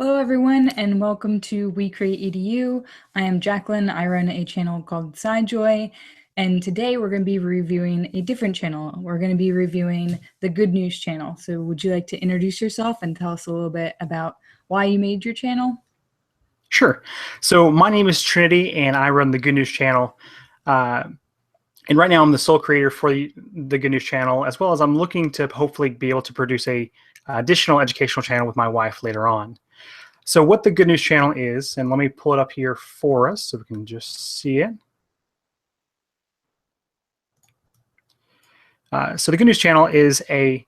Hello, everyone, and welcome to We Create EDU. I am Jacqueline. I run a channel called SciJoy, and today we're going to be reviewing a different channel. We're going to be reviewing the Good News channel. So would you like to introduce yourself and tell us a little bit about why you made your channel? Sure. So my name is Trinity, and I run the Good News channel. And right now I'm the sole creator for the Good News channel, as well as I'm looking to hopefully be able to produce a additional educational channel with my wife later on. So what the Good News channel is, and let me pull it up here for us so we can just see it. So the Good News channel is a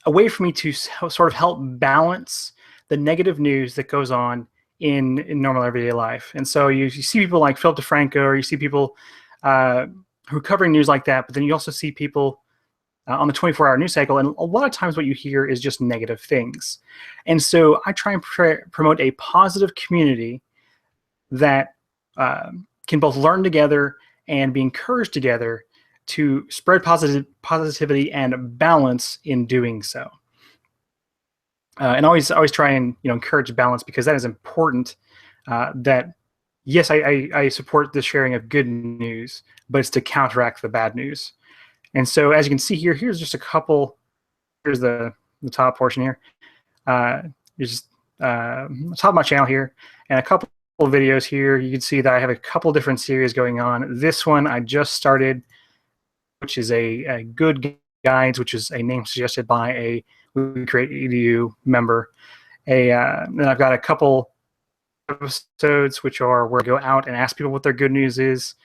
way for me to sort of help balance the negative news that goes on in normal everyday life. And so you see people like Philip DeFranco, or you see people who are covering news like that, but then you also see people on the 24-hour news cycle, and a lot of times what you hear is just negative things. And so I try and promote a positive community that can both learn together and be encouraged together to spread positivity and balance in doing so. And always try and encourage balance, because that is important. That yes, I support the sharing of good news, but it's to counteract the bad news. And so as you can see here, here's just a couple. Here's the top portion here. Here's just the top of my channel here, and a couple of videos here. You can see that I have a couple different series going on. This one I just started, which is a Good Guides, which is a name suggested by a We Create EDU member. Then I've got a couple episodes which are where I go out and ask people what their good news is,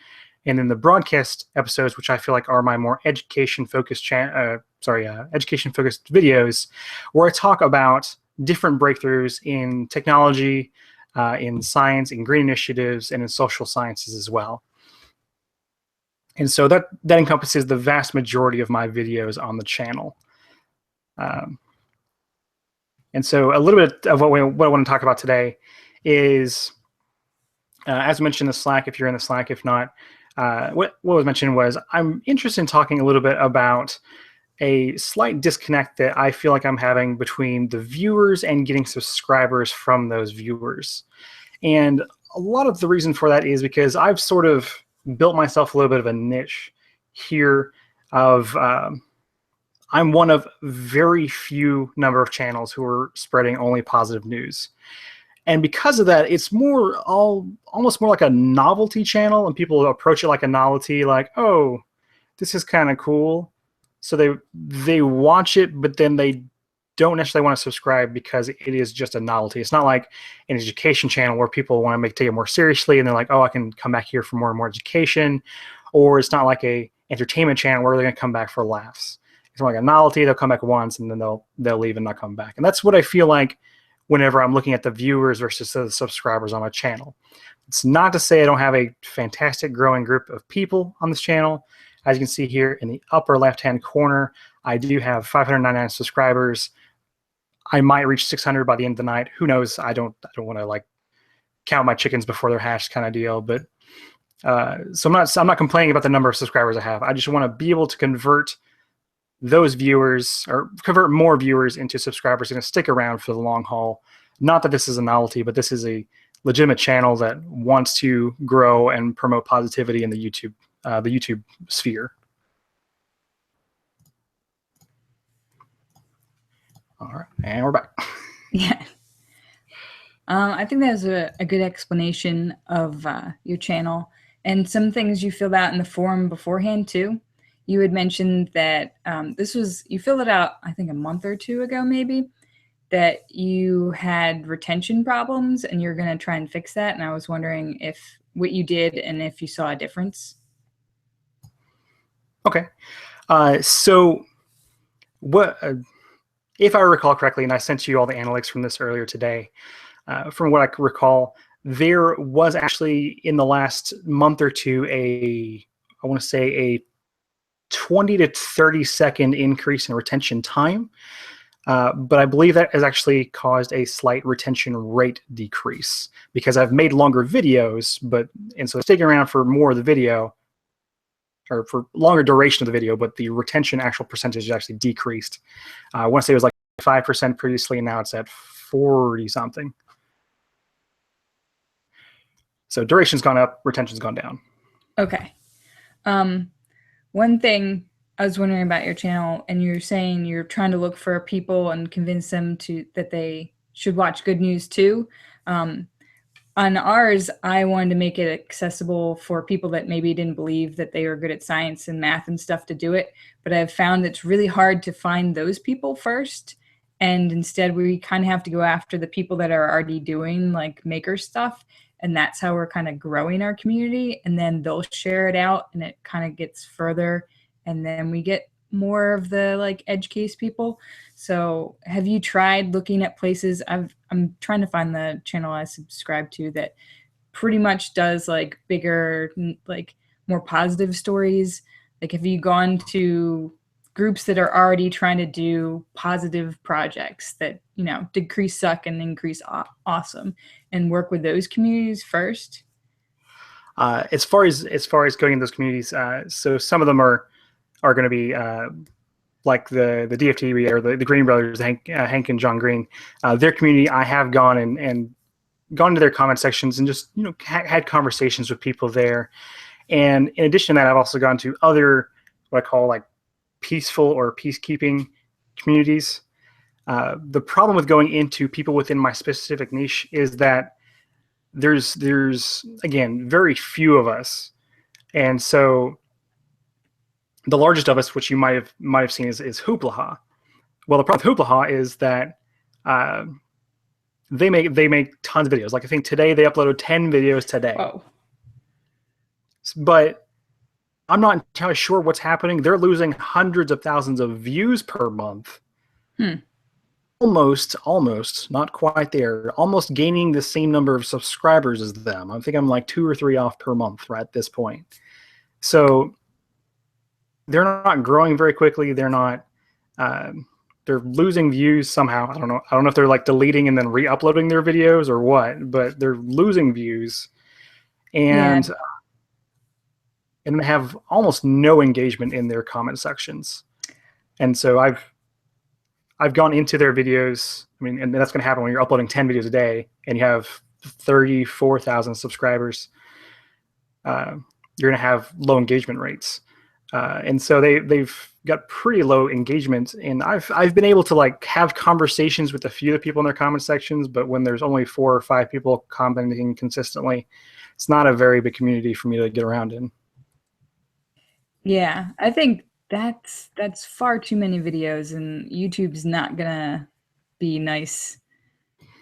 and then the broadcast episodes, which I feel like are my more education-focused education-focused videos, where I talk about different breakthroughs in technology, in science, in green initiatives, and in social sciences as well. And so that encompasses the vast majority of my videos on the channel. And so a little bit of what I want to talk about today is, as mentioned in the Slack, if you're in the Slack, if not, what was mentioned was I'm interested in talking a little bit about a slight disconnect that I feel like I'm having between the viewers and getting subscribers from those viewers. And a lot of the reason for that is because I've sort of built myself a little bit of a niche here of I'm one of very few number of channels who are spreading only positive news. And because of that, it's almost more like a novelty channel, and people approach it like a novelty, like, oh, this is kind of cool. So they watch it, but then they don't necessarily want to subscribe because it is just a novelty. It's not like an education channel where people want to take it more seriously and they're like, oh, I can come back here for more and more education. Or it's not like a entertainment channel where they're going to come back for laughs. It's more like a novelty. They'll come back once and then they'll leave and not come back. And that's what I feel like whenever I'm looking at the viewers versus the subscribers on my channel. It's not to say I don't have a fantastic growing group of people on this channel. As you can see here in the upper left-hand corner, I do have 599 subscribers. I might reach 600 by the end of the night. Who knows? I don't want to like count my chickens before they're hatched kind of deal. But so I'm not complaining about the number of subscribers I have. I just want to be able to convert those viewers, or convert more viewers into subscribers, and stick around for the long haul. Not that this is a novelty, but this is a legitimate channel that wants to grow and promote positivity in the YouTube sphere. All right, and we're back. Yeah. I think that was a good explanation of your channel, and some things you filled out in the forum beforehand too. You had mentioned that you filled it out, I think, a month or two ago, maybe, that you had retention problems and you're going to try and fix that. And I was wondering what you did and if you saw a difference. Okay. So what, if I recall correctly, and I sent you all the analytics from this earlier today, from what I can recall, there was actually in the last month or two I want to say a 20 to 30 second increase in retention time. But I believe that has actually caused a slight retention rate decrease because I've made longer videos, and so sticking around for more of the video, or for longer duration of the video, but the retention actual percentage actually decreased. I want to say it was like 5% previously, and now it's at 40 something. So duration's gone up, retention's gone down. Okay. One thing I was wondering about your channel, and you're saying you're trying to look for people and convince them that they should watch Good News too. On ours, I wanted to make it accessible for people that maybe didn't believe that they were good at science and math and stuff to do it. But I've found it's really hard to find those people first. And instead, we kind of have to go after the people that are already doing like maker stuff. And that's how we're kind of growing our community. And then they'll share it out and it kind of gets further. And then we get more of the like edge case people. So have you tried looking at places? I'm trying to find the channel I subscribe to that pretty much does like bigger, like more positive stories. Like have you gone to groups that are already trying to do positive projects that, you know, decrease suck and increase awesome, and work with those communities first? As far as going in those communities, so some of them are going to be like the DFT or the Green Brothers, Hank and John Green. Their community, I have gone and gone to their comment sections and just, you know, had conversations with people there. And in addition to that, I've also gone to other what I call like peaceful or peacekeeping communities. The problem with going into people within my specific niche is that there's again very few of us, and so the largest of us, which you might have seen, is Hoopla. Well, the problem with Hoopla is that they make tons of videos. Like I think today they uploaded 10 videos today. Whoa. But I'm not entirely sure what's happening. They're losing hundreds of thousands of views per month. Almost, not quite there. Almost gaining the same number of subscribers as them. I think I'm like 2 or 3 off per month right at this point. So they're not growing very quickly. They're not. They're losing views somehow. I don't know. I don't know if they're like deleting and then re-uploading their videos or what. But they're losing views, and they have almost no engagement in their comment sections. And so I've gone into their videos. I mean, and that's going to happen when you're uploading 10 videos a day and you have 34,000 subscribers. You're going to have low engagement rates. And so they've got pretty low engagement. And I've been able to like have conversations with a few of the people in their comment sections, but when there's only 4 or 5 people commenting consistently, it's not a very big community for me to get around in. Yeah, I think that's far too many videos, and YouTube's not gonna be nice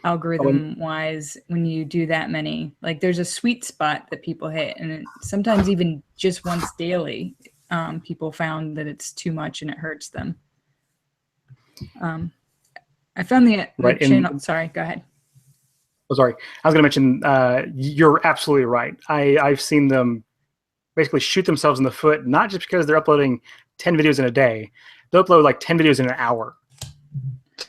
algorithm wise when you do that many. Like there's a sweet spot that people hit, and sometimes even just once daily, people found that it's too much and it hurts them. I found the channel. Sorry, go ahead. Oh, sorry. I was going to mention, you're absolutely right. I've seen them basically shoot themselves in the foot, not just because they're uploading 10 videos in a day. They'll upload like 10 videos in an hour.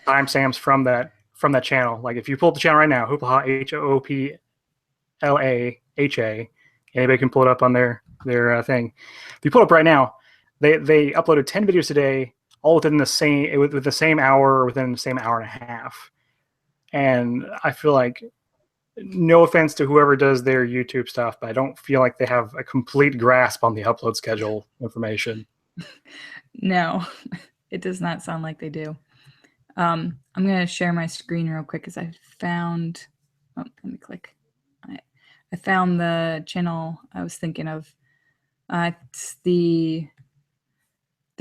Timestamps from that channel. Like if you pull up the channel right now, Hoopla, HOOPLAHA, anybody can pull it up on their thing. If you pull it up right now, they uploaded 10 videos today, all within the same hour or within the same hour and a half. And I feel like, no offense to whoever does their YouTube stuff, but I don't feel like they have a complete grasp on the upload schedule information. No, it does not sound like they do. I'm going to share my screen real quick because I found, let me click on it. I found the channel I was thinking of. It's the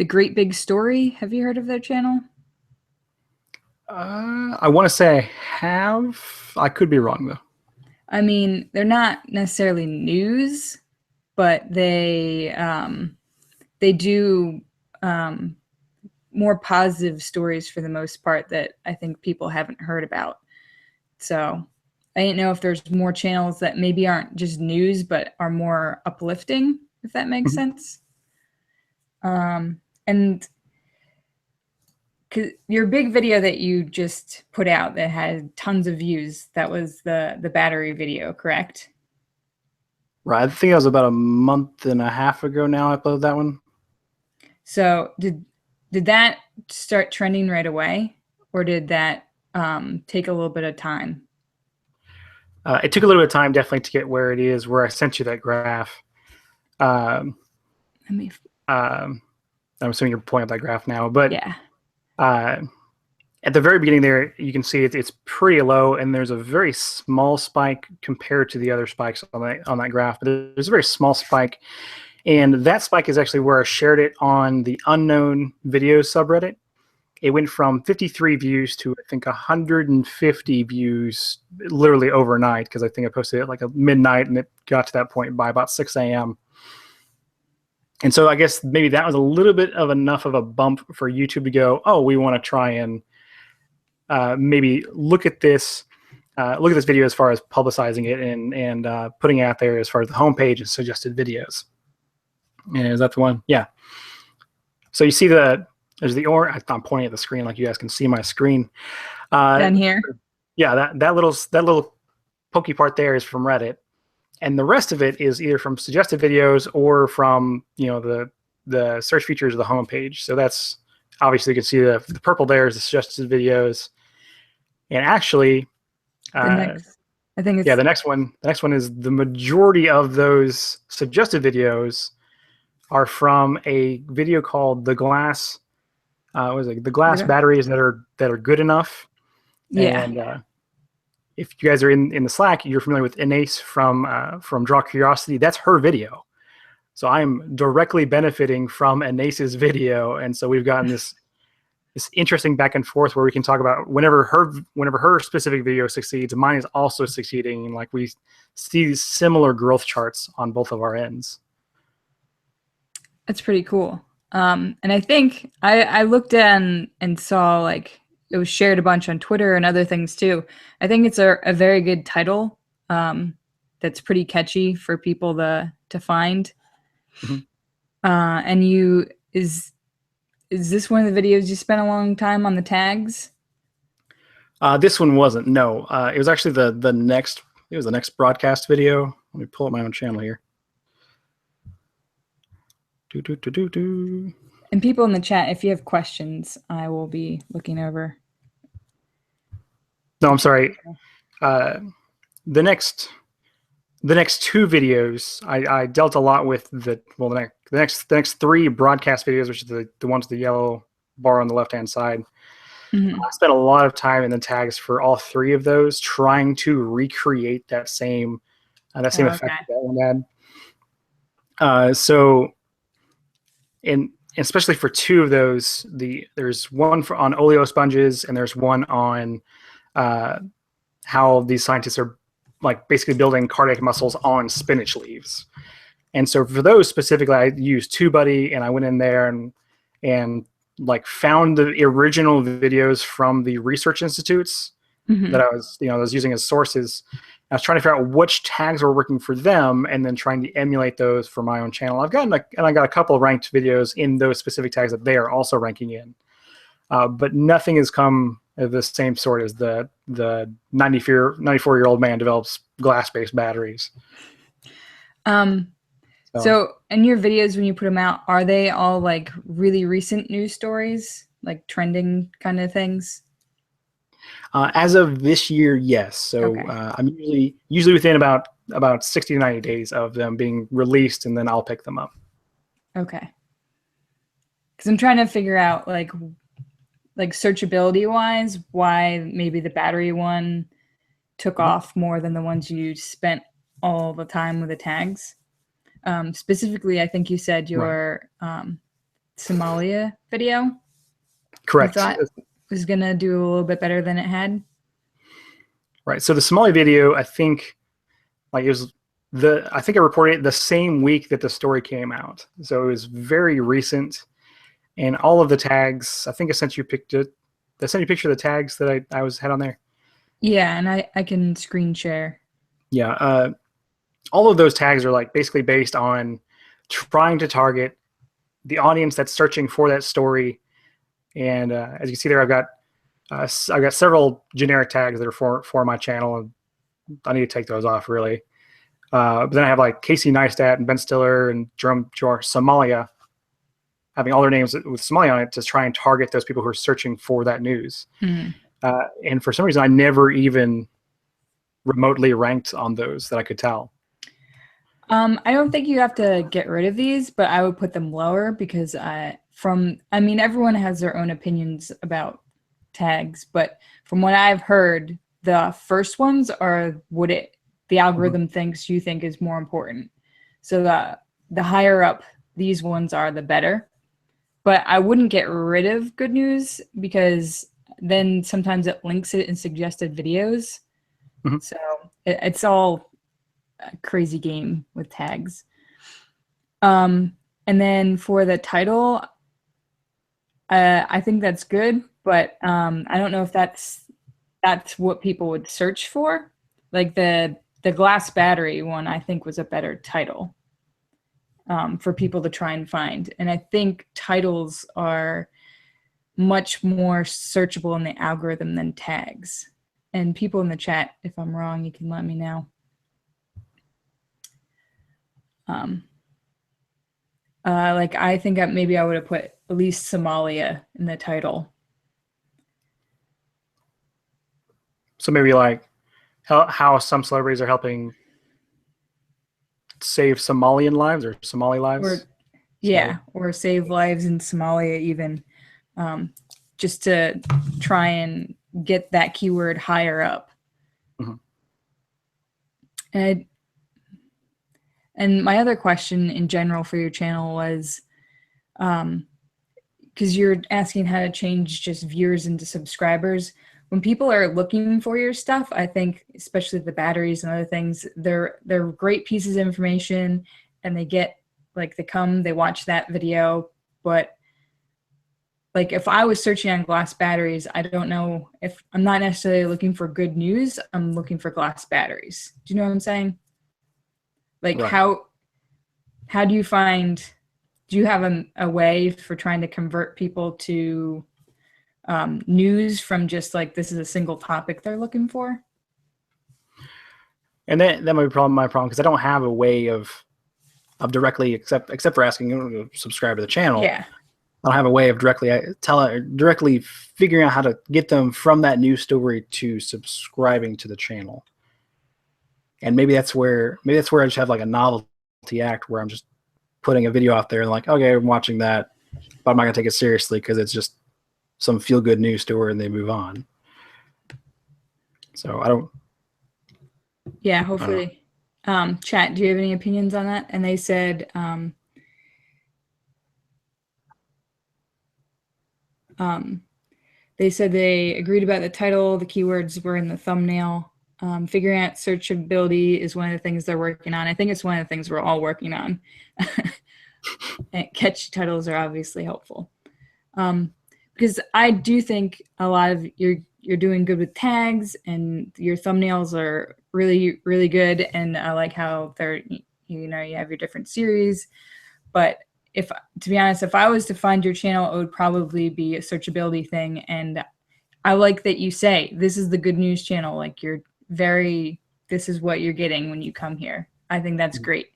Great Big Story. Have you heard of their channel? I want to say I have. I could be wrong though. I mean, they're not necessarily news, but they do more positive stories for the most part that I think people haven't heard about. So I didn't know if there's more channels that maybe aren't just news, but are more uplifting, if that makes sense. And your big video that you just put out that had tons of views, that was the battery video, correct? Right. I think it was about a month and a half ago now I uploaded that one. So did that start trending right away? or did that take a little bit of time? It took a little bit of time, definitely, to get where it is, where I sent you that graph. Um, Let me, um, I'm assuming you're pulling up that graph now, but yeah. uh, at the very beginning there, you can see it's pretty low, and there's a very small spike compared to the other spikes on that graph. But there's a very small spike, and that spike is actually where I shared it on the Unknown Videos subreddit. It went from 53 views to, I think, 150 views literally overnight, because I think I posted it like a midnight, and it got to that point by about 6 a.m. And so I guess maybe that was a little bit of enough of a bump for YouTube to go, oh, we want to try and maybe look at this video as far as publicizing it and putting it out there as far as the homepage and suggested videos. And is that the one? Yeah. So you see there's the orange. I'm pointing at the screen like you guys can see my screen. Down here. Yeah, that little pokey part there is from Reddit, and the rest of it is either from suggested videos or from the search features of the homepage. So that's obviously, you can see the purple there is the suggested videos, and actually, The next, I think it's yeah, the next one is the majority of those suggested videos are from a video called the glass. What is it? The glass batteries that are good enough. Yeah. And if you guys are in the Slack, you're familiar with Inace from Draw Curiosity. That's her video. So I'm directly benefiting from Inace's video, and so we've gotten this interesting back and forth where we can talk about whenever her specific video succeeds, mine is also succeeding, and like we see these similar growth charts on both of our ends. That's pretty cool. And I think I looked in and saw like it was shared a bunch on Twitter and other things too. I think it's a very good title that's pretty catchy for people to find. Mm-hmm. And is this one of the videos you spent a long time on the tags? This one wasn't. No, it was actually the next. It was the next broadcast video. Let me pull up my own channel here. And people in the chat, if you have questions, I will be looking over. No, I'm sorry. The next two videos, I dealt a lot with the next three broadcast videos, which are the ones with the yellow bar on the left hand side. Mm-hmm. I spent a lot of time in the tags for all three of those, trying to recreate that same effect that one had. And especially for two of those, there's one on oleo sponges, and there's one on how these scientists are like basically building cardiac muscles on spinach leaves. And so for those specifically, I used TubeBuddy, and I went in there and like found the original videos from the research institutes that I was using as sources. I was trying to figure out which tags were working for them, and then trying to emulate those for my own channel. I got a couple of ranked videos in those specific tags that they are also ranking in, but nothing has come of the same sort as the 94-year-old man develops glass-based batteries. So in your videos, when you put them out, are they all like really recent news stories, like trending kind of things? As of this year, yes. So I'm usually within about 60 to 90 days of them being released, and then I'll pick them up. Okay. Because I'm trying to figure out like searchability wise, why maybe the battery one took off more than the ones you spent all the time with the tags. Specifically, I think you said your Somalia video. Correct. Was gonna do a little bit better than it had. Right. So the Somalia video, I think, like I think I reported it the same week that the story came out. So it was very recent, and all of the tags. I think I sent you a picture of the tags that I had on there. Yeah, and I can screen share. Yeah. All of those tags are like basically based on trying to target the audience that's searching for that story. And as you can see there, I've got several generic tags that are for my channel, and I need to take those off really. But then I have like Casey Neistat and Ben Stiller and Jerome Somalia. having all their names with Somali on it to try and target those people who are searching for that news. Mhm. And for some reason, I never even remotely ranked on those that I could tell. I don't think you have to get rid of these, but I would put them lower because everyone has their own opinions about tags, but from what I've heard, the first ones are what the algorithm thinks you think is more important. So the higher up these ones are, the better. But I wouldn't get rid of good news because then sometimes it links it in suggested videos. Mhm. So it's all a crazy game with tags. And then for the title, I think that's good, but I don't know if that's what people would search for. Like the glass battery one, I think was a better title for people to try and find. And I think titles are much more searchable in the algorithm than tags. And people in the chat, if I'm wrong, you can let me know. Like I think maybe I would have put at least Somalia in the title. So maybe like how some celebrities are helping save Somalian lives or Somali lives. Or yeah, or save lives in Somalia even, just to try and get that keyword higher up. Mhm. And my other question in general for your channel was, because you're asking how to change just viewers into subscribers. When people are looking for your stuff, I think, especially the batteries and other things, they're great pieces of information, and they get like they watch that video. But like if I was searching on glass batteries, I don't know if I'm not necessarily looking for good news. I'm looking for glass batteries. Do you know what I'm saying? Like Right. how do you find? Do you have a way for trying to convert people to news from just like this is a single topic they're looking for? And that might be my problem because I don't have a way of directly except for asking you to subscribe to the channel. Yeah. I don't have a way of directly figuring out how to get them from that news story to subscribing to the channel. And maybe that's where I just have like a novelty act where I'm just putting a video out there and like, okay, I'm watching that, but I'm not gonna take it seriously because it's just some feel good news story and they move on. So I don't. Yeah, hopefully. Chat, do you have any opinions on that? And they said they agreed about the title, the keywords were in the thumbnail. Figuring out searchability is one of the things they're working on. I think it's one of the things we're all working on. And catchy titles are obviously helpful. Because I do think a lot of you're doing good with tags, and your thumbnails are really, really good. And I like how you have your different series. But to be honest, if I was to find your channel, it would probably be a searchability thing. And I like that you say this is the good news channel. Like this is what you're getting when you come here. I think that's great.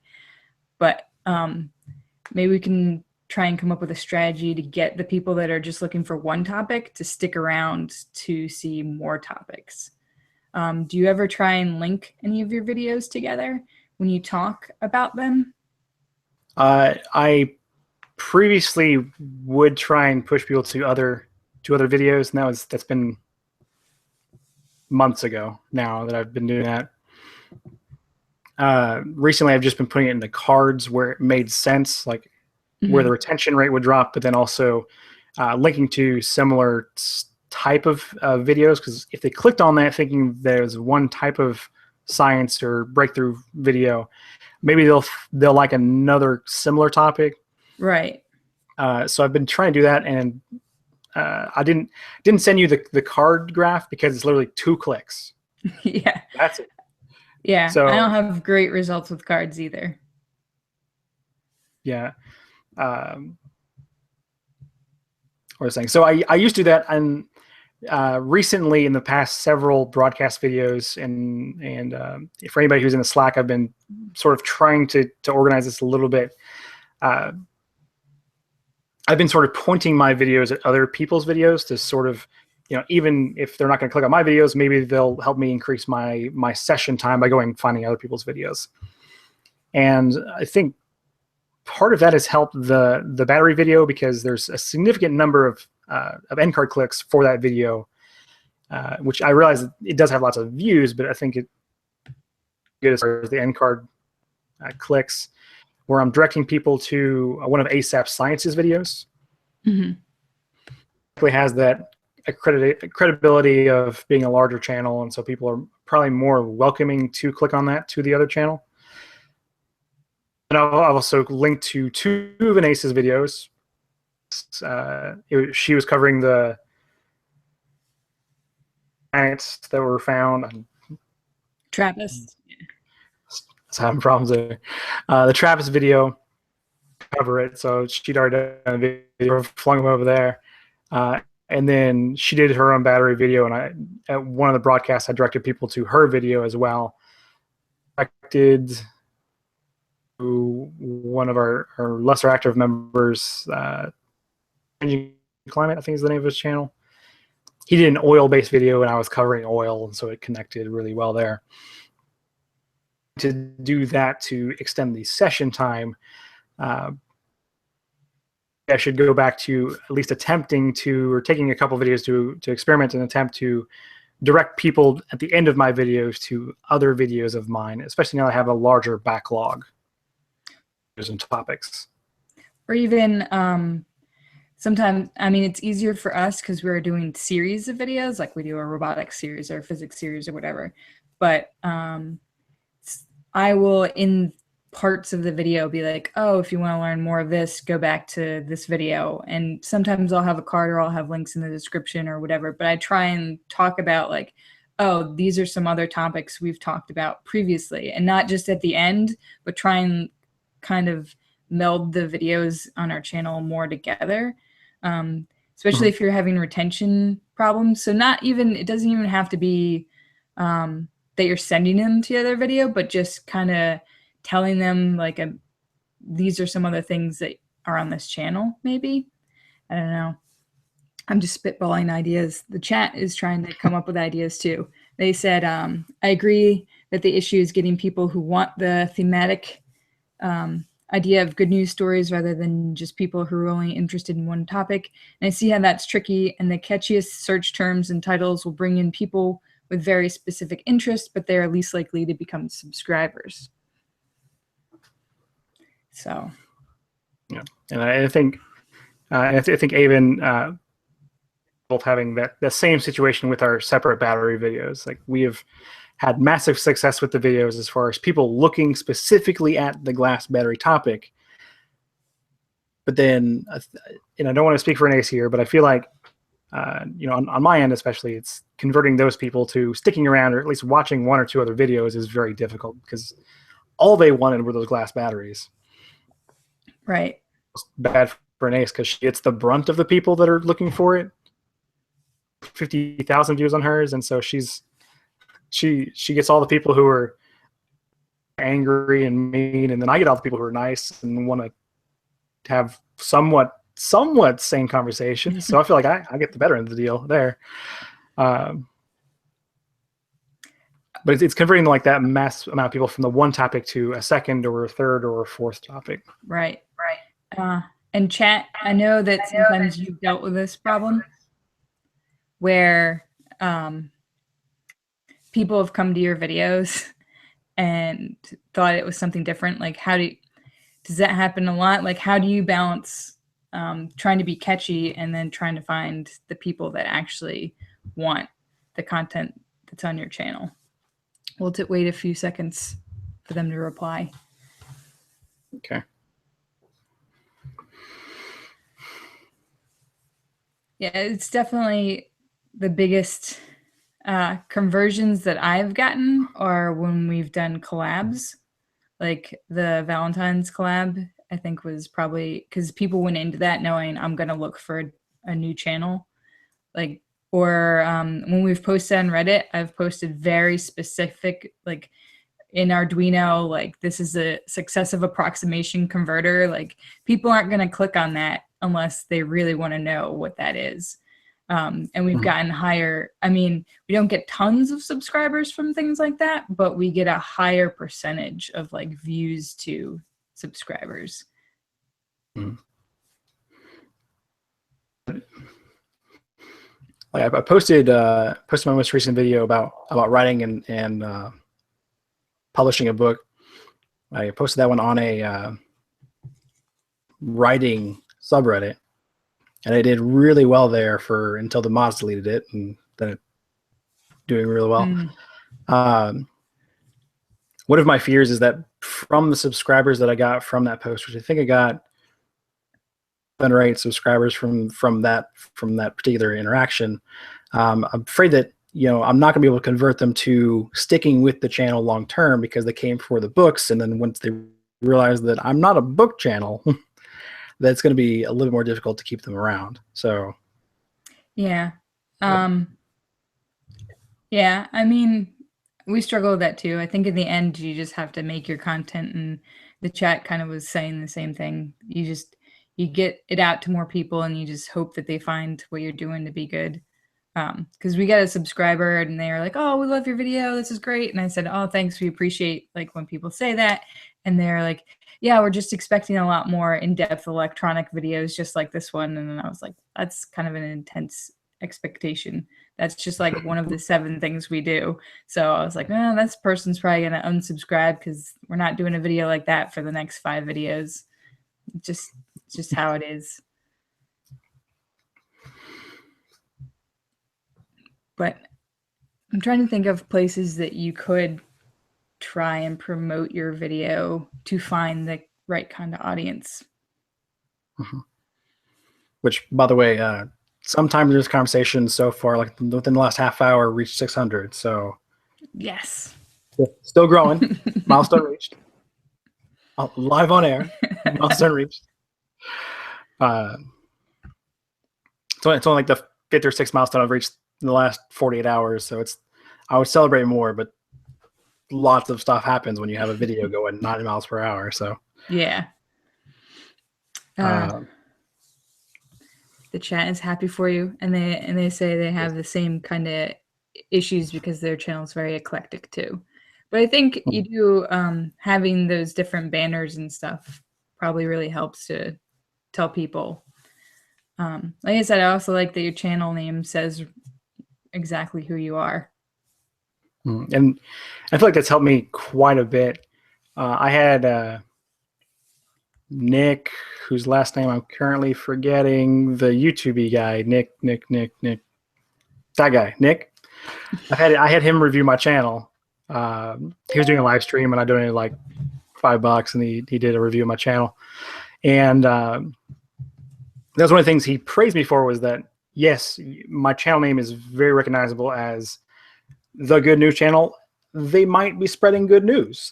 But maybe we can try and come up with a strategy to get the people that are just looking for one topic to stick around to see more topics. Do you ever try and link any of your videos together when you talk about them? I previously would try and push people to other videos, and that's been months ago now that I've been doing that. Recently, I've just been putting it in the cards where it made sense, like where the retention rate would drop, but then also linking to similar type of videos, because if they clicked on that thinking there's one type of science or breakthrough video, maybe they'll like another similar topic. Right. So I've been trying to do that, and I didn't send you the card graph because it's literally 2 clicks. Yeah. That's it. Yeah. So I don't have great results with cards either. Yeah. What was I saying? So I used to do that, and recently in the past several broadcast videos, and for anybody who's in the Slack, I've been sort of trying to organize this a little bit. I I've been sort of pointing my videos at other people's videos to sort of, even if they're not going to click on my videos, maybe they'll help me increase my session time by going and finding other people's videos. And I think part of that has helped the battery video, because there's a significant number of end card clicks for that video, which I realize it does have lots of views, but I think it good as far as the end card clicks, where I'm directing people to one of ASAP Science's videos. Mm-hmm. It has that credibility of being a larger channel, and so people are probably more welcoming to click on that to the other channel. And I've also linked to two of Anace's videos. She was covering the planets that were found. Trappist. I was having problems there. The Trappist video, cover it. So she'd already done a video, flung them over there. And then she did her own battery video, and at one of the broadcasts, I directed people to her video as well. Directed to one of our lesser active members, Changing Climate, I think is the name of his channel. He did an oil-based video, and I was covering oil, and so it connected really well there. To do that to extend the session time, I should go back to at least attempting to, or taking a couple videos to experiment and attempt to direct people at the end of my videos to other videos of mine, especially now that I have a larger backlog and topics. Or even sometimes, I mean, it's easier for us because we're doing series of videos, like we do a robotics series or a physics series or whatever. But I will, in parts of the video, be like, oh, if you want to learn more of this, go back to this video. And sometimes I'll have a card or I'll have links in the description or whatever. But I try and talk about like, oh, these are some other topics we've talked about previously, and not just at the end, but try and kind of meld the videos on our channel more together, especially if you're having retention problems. So not even, it doesn't even have to be that you're sending them to the other video, but just kind of telling them like these are some other things that are on this channel. Maybe, I don't know. I'm just spitballing ideas. The chat is trying to come up with ideas too. They said, I agree that the issue is getting people who want the thematic idea of good news stories rather than just people who are only interested in one topic. And I see how that's tricky, and the catchiest search terms and titles will bring in people with very specific interests, but they are least likely to become subscribers. So, yeah, and I think Avon both having that same situation with our separate battery videos. Like, we have had massive success with the videos as far as people looking specifically at the glass battery topic. But then, and I don't want to speak for Anace here, but I feel like, on my end especially, it's converting those people to sticking around or at least watching one or two other videos is very difficult, because all they wanted were those glass batteries. Right. It's bad for Anace because she gets the brunt of the people that are looking for it. 50,000 views on hers, and so she gets all the people who are angry and mean, and then I get all the people who are nice and want to have somewhat sane conversation. So I feel like I get the better end of the deal there. But it's converting like that mass amount of people from the one topic to a second or a third or a fourth topic. Right. And chat, I know that sometimes you've dealt with this problem where people have come to your videos and thought it was something different. Like, does that happen a lot? Like, how do you balance trying to be catchy and then trying to find the people that actually want the content that's on your channel? We'll wait a few seconds for them to reply. Okay. Yeah, it's definitely the biggest conversions that I've gotten are when we've done collabs. Like the Valentine's collab, I think, was probably because people went into that knowing I'm going to look for a new channel. Like, or when we've posted on Reddit, I've posted very specific, like in Arduino, like this is a successive approximation converter. Like, people aren't going to click on that unless they really want to know what that is. And we've Mhm. gotten higher. I mean, we don't get tons of subscribers from things like that, but we get a higher percentage of like views to subscribers. Mhm. Like I posted my most recent video about writing and publishing a book. I posted that one on a writing subreddit, and it did really well there for until the mods deleted it, and then it doing really well. Mm. One of my fears is that from the subscribers that I got from that post, which I think I got 7 or 8 subscribers from that particular interaction, I'm afraid that I'm not going to be able to convert them to sticking with the channel long term because they came for the books, and then once they realize that I'm not a book channel, that's going to be a little more difficult to keep them around. So Yeah. Yeah, I mean, we struggle with that too. I think in the end, you just have to make your content, and the chat kind of was saying the same thing. You get it out to more people, and you just hope that they find what you're doing to be good. Because we got a subscriber, and they were like, "Oh, we love your video. This is great." And I said, "Oh, thanks. We appreciate like when people say that." And they're like, "Yeah, we're just expecting a lot more in-depth electronic videos, just like this one." And then I was like, "That's kind of an intense expectation. That's just like one of the 7 things we do." So I was like, "Oh, this person's probably gonna unsubscribe because we're not doing a video like that for the next 5 videos." Just, it's just how it is. But I'm trying to think of places that you could try and promote your video to find the right kind of audience. which, by the way, sometimes this conversation so far, like within the last half hour, reached 600. So Yes. still growing. Milestone reached. Live on air. Milestone reached. It's only like the 5th or 6th milestone I've reached in the last 48 hours. So I would celebrate more, but lots of stuff happens when you have a video going 90 miles per hour. So Yeah. The chat is happy for you, and they say they have the same kind of issues because their channel is very eclectic too. But I think you do having those different banners and stuff probably really helps to tell people. Like I said, I also like that your channel name says exactly who you are. and I feel like that's helped me quite a bit. I had Nick, whose last name I'm currently forgetting, the YouTube guy, Nick, that guy, Nick. I had him review my channel. He was doing a live stream, and I donated like $5, and he did a review of my channel. And that was one of the things he praised me for, was that yes, my channel name is very recognizable as the Good News Channel. They might be spreading good news.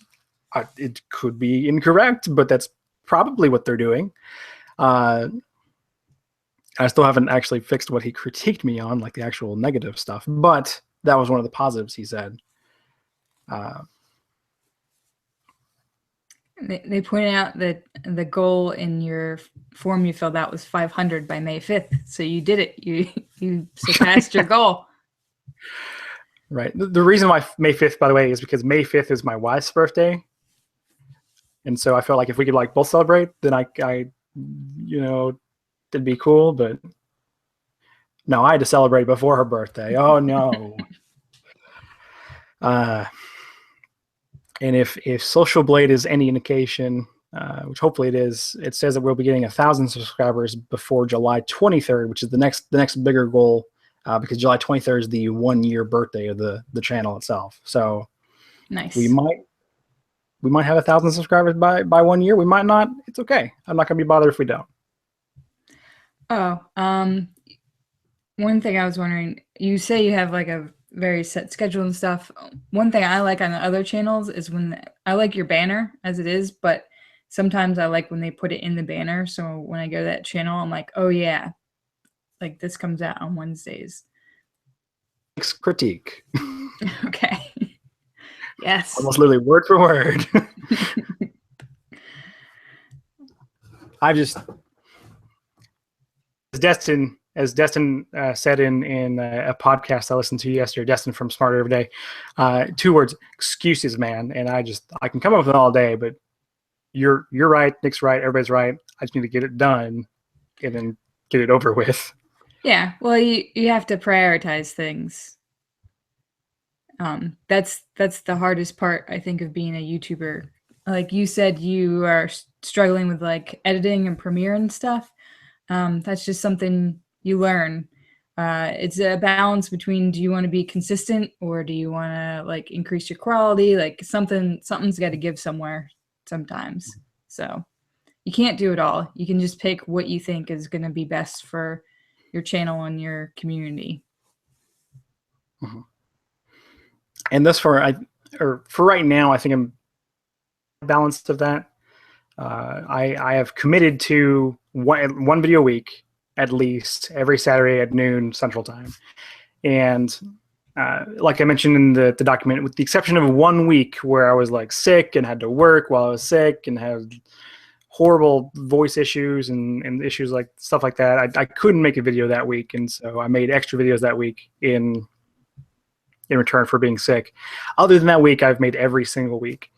It could be incorrect, but that's probably what they're doing. I still haven't actually fixed what he critiqued me on, like the actual negative stuff, but that was one of the positives he said. They pointed out that the goal in your form you filled out was 500 by May 5th. So you did it. You surpassed your goal. Right. The reason why May 5th, by the way, is because May 5th is my wife's birthday. And so I felt like if we could like both celebrate, then I it'd be cool. But no, I had to celebrate before her birthday. Oh no. And if Social Blade is any indication, which hopefully it is, it says that we'll be getting 1,000 subscribers before July 23rd, which is the next bigger goal, because July 23rd is the 1-year birthday of the channel itself. So nice. We might have 1,000 subscribers by 1 year. We might not. It's okay. I'm not going to be bothered if we don't. Oh, one thing I was wondering, you say you have like a very set schedule and stuff. One thing I like on the other channels is I like your banner as it is, but sometimes I like when they put it in the banner. So when I go to that channel, I'm like, oh yeah, like this comes out on Wednesdays. Critique. Okay. Yes. Almost literally word for word. Destin said in a podcast I listened to yesterday, Destin from Smarter Every Day, 2 words: excuses, man. And I can come up with it all day, but you're right, Nick's right, everybody's right. I just need to get it done and then get it over with. Yeah, well, you have to prioritize things. That's the hardest part, I think, of being a YouTuber. Like you said, you are struggling with like editing and Premiere and stuff. That's just something you learn. It's a balance between, do you want to be consistent or do you want to like increase your quality? Like something's got to give somewhere sometimes. So you can't do it all. You can just pick what you think is going to be best for your channel and your community. Mm-hmm. And thus far, for right now, I think I'm balanced of that. I have committed to one video a week, at least every Saturday at noon Central Time. And like I mentioned in the document, with the exception of 1 week where I was like sick and had to work while I was sick and had horrible voice issues and issues like stuff like that, I couldn't make a video that week. And so I made extra videos that week in return for being sick. Other than that week, I've made every single week.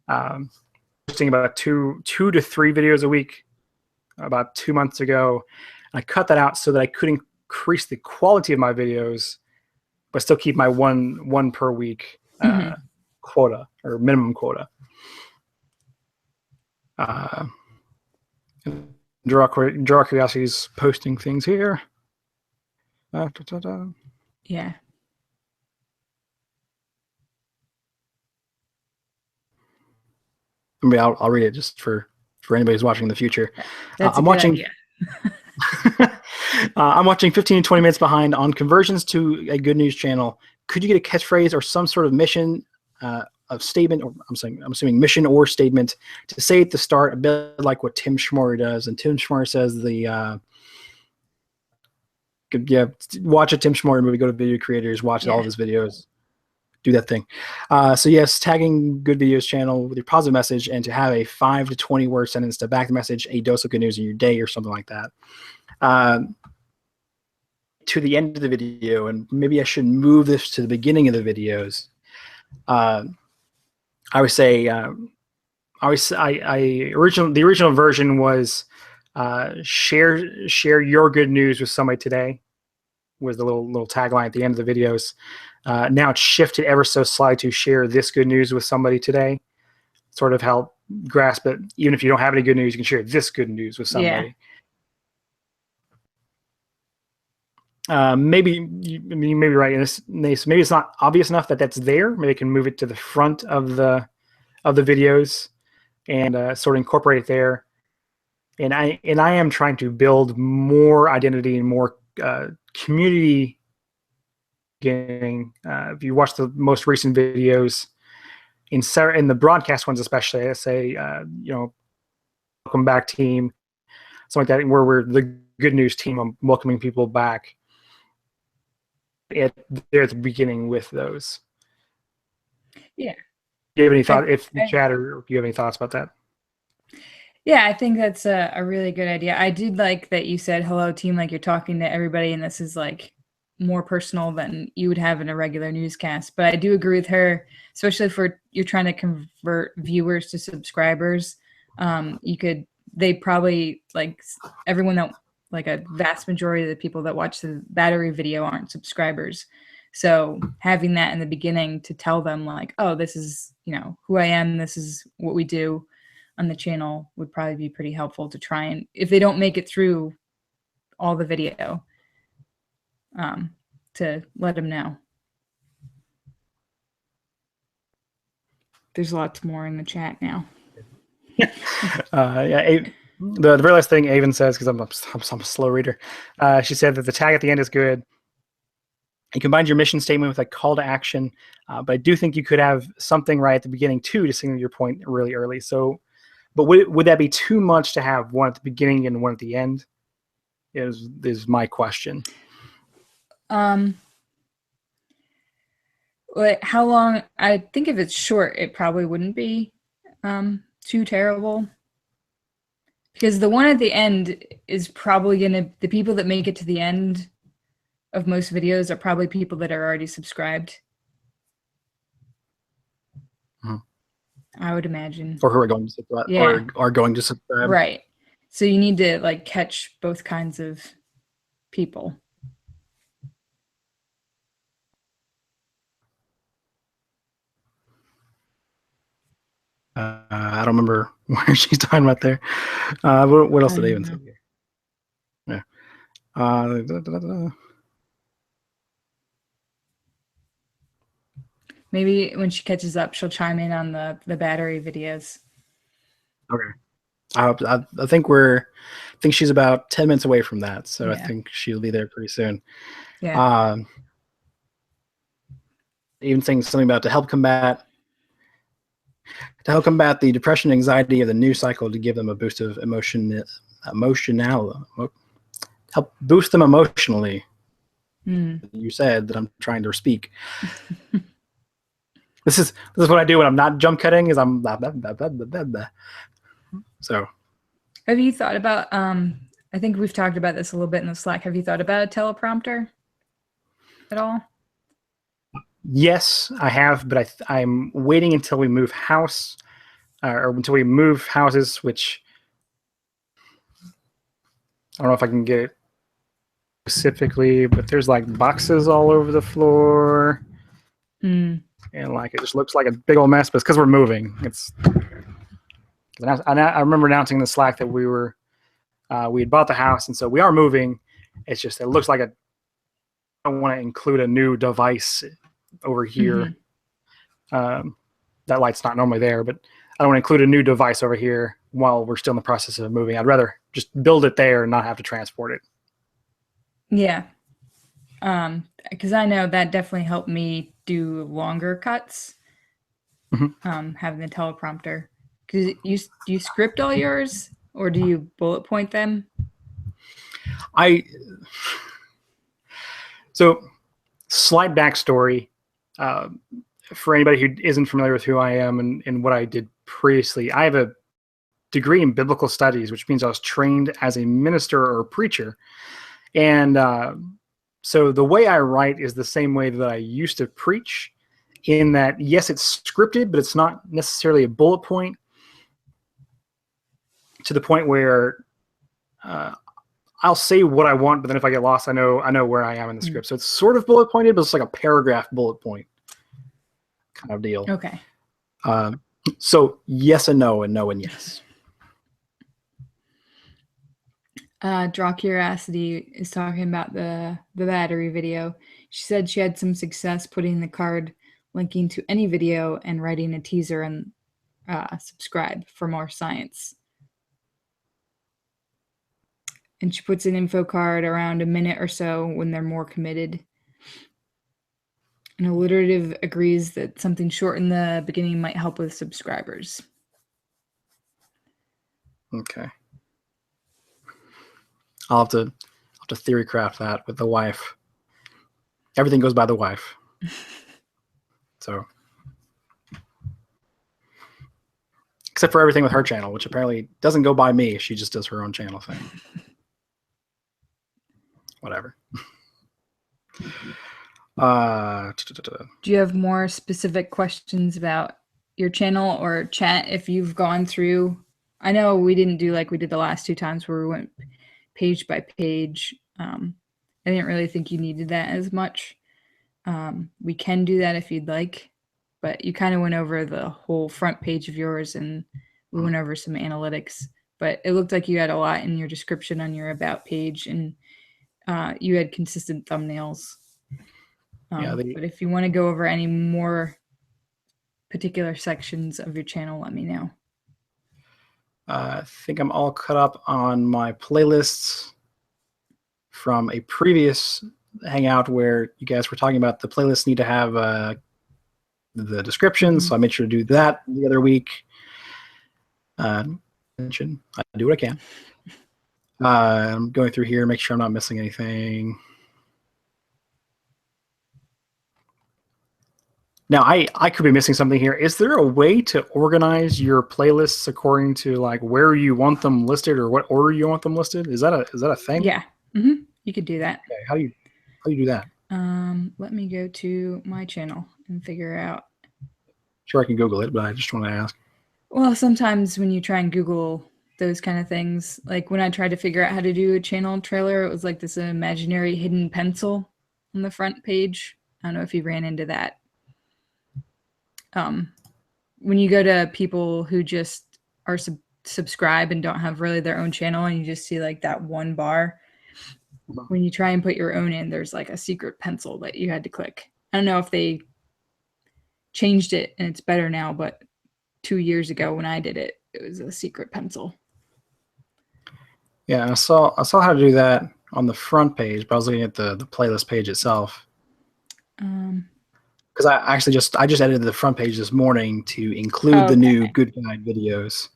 Posting about two to three videos a week about 2 months ago. I cut that out so that I could increase the quality of my videos, but still keep my one per week quota or minimum quota. Draw Curiosity's posting things here. Yeah. I mean, I'll read it just for anybody who's watching in the future. That's I'm a good watching. idea. I'm watching 15 to 20 minutes behind on conversions to a good news channel. Could you get a catchphrase or some sort of mission, of statement, or I'm assuming mission or statement to say at the start, a bit like what Tim Schmoyer does? And Tim Schmoyer says watch a Tim Schmoyer movie, go to Video Creators, watch all of his videos. Do that thing. So yes, tagging Good Videos channel with your positive message and to have a 5 to 20 word sentence to back the message, a dose of good news in your day or something like that. To the end of the video, and maybe I should move this to the beginning of the videos. I would say, the original version was share your good news with somebody today, was the little tagline at the end of the videos. Now it's shifted ever so slightly to share this good news with somebody today. Sort of help grasp it. Even if you don't have any good news, you can share this good news with somebody. Yeah. Maybe right in this, maybe it's not obvious enough that that's there. Maybe I can move it to the front of the videos and sort of incorporate it there. And I am trying to build more identity and more community. If you watch the most recent videos, in the broadcast ones especially, I say, welcome back team, something like that, where we're the good news team. I'm welcoming people back there at the beginning with those. Yeah. Do you have any thought, chat, or do you have any thoughts about that? Yeah, I think that's a really good idea. I did like that you said hello team, like you're talking to everybody, and this is like more personal than you would have in a regular newscast. But I do agree with her, especially for you're trying to convert viewers to subscribers. They probably, like everyone that, like a vast majority of the people that watch the battery video aren't subscribers. So having that in the beginning to tell them like, oh, this is, who I am, this is what we do on the channel would probably be pretty helpful to try and, if they don't make it through all the video, to let them know. There's lots more in the chat now. The very last thing Avon says, because I'm a slow reader, she said that the tag at the end is good. You combined your mission statement with a call to action, but I do think you could have something right at the beginning too to signal your point really early. So, but would that be too much to have one at the beginning and one at the end? Is my question. How long? I think if it's short, it probably wouldn't be too terrible. Because the one at the end is probably the people that make it to the end of most videos are probably people that are already subscribed. Mhm. I would imagine. Or who are going to subscribe, Yeah. or are going to subscribe. Right. So you need to like catch both kinds of people. I don't remember where she's talking about there. What else did I even say here? Yeah. Da, da, da. Maybe when she catches up, she'll chime in on the battery videos. Okay. I think she's about 10 minutes away from that, so I think she'll be there pretty soon. Yeah. Even saying something about to help combat the depression and anxiety of the news cycle, to give them a boost of help boost them emotionally. You said that I'm trying to speak. This is what I do when I'm not jump cutting. Is I'm blah, blah, blah, blah, blah, blah. So. Have you thought about? I think we've talked about this a little bit in the Slack. Have you thought about a teleprompter at all? Yes, I have, but I'm waiting until we move house, or until we move houses, which I don't know if I can get it specifically, but there's like boxes all over the floor. And like it just looks like a big old mess, but it's because we're moving. I remember announcing in the Slack that we had bought the house, and so we are moving. It's just it looks like I don't want to include a new device over here. That light's not normally there, but I don't want to include a new device over here while we're still in the process of moving. I'd rather just build it there and not have to transport it. Yeah. Because I know that definitely helped me do longer cuts. Having the teleprompter. Because do you script all yours, or do you bullet point them? So, slight backstory for anybody who isn't familiar with who I am and what I did previously. I have a degree in biblical studies, which means I was trained as a minister or a preacher. And so the way I write is the same way that I used to preach, in that, yes, it's scripted, but it's not necessarily a bullet point, to the point where I'll say what I want, but then if I get lost, I know where I am in the script. So it's sort of bullet pointed, but it's like a paragraph bullet point kind of deal. Okay. So yes and no and yes. Draw Curiosity is talking about the battery video. She said she had some success putting the card linking to any video and writing a teaser and subscribe for more science. And she puts an info card around a minute or so when they're more committed. And Alliterative agrees that something short in the beginning might help with subscribers. Okay. I'll have to theory craft that with the wife. Everything goes by the wife. So, except for everything with her channel, which apparently doesn't go by me. She just does her own channel thing. Whatever. Do you have more specific questions about your channel or chat if you've gone through? I know we didn't do like we did the last two times where we went page by page. I didn't really think you needed that as much. We can do that if you'd like, but you kind of went over the whole front page of yours and we went over some analytics, but it looked like you had a lot in your description on your about page, and you had consistent thumbnails. But if you want to go over any more particular sections of your channel, let me know. I think I'm all cut up on my playlists from a previous hangout where you guys were talking about the playlists need to have the description. So I made sure to do that the other week. I do what I can. I'm going through here, make sure I'm not missing anything. Now, I could be missing something here. Is there a way to organize your playlists according to like where you want them listed or what order you want them listed? Is that a thing? Yeah. You could do that. Okay, how do you do that? Let me go to my channel and figure out. Sure, I can Google it, but I just want to ask. Well, sometimes when you try and Google those kind of things, like when I tried to figure out how to do a channel trailer, it was like this imaginary hidden pencil on the front page. I don't know if you ran into that. When you go to people who just are subscribe and don't have really their own channel, and you just see like that one bar, when you try and put your own in, there's like a secret pencil that you had to click. I don't know if they changed it and it's better now, but 2 years ago when I did it, it was a secret pencil. Yeah, I saw how to do that on the front page, but I was looking at the playlist page itself. Because I just edited the front page this morning to include the new Good Guide videos.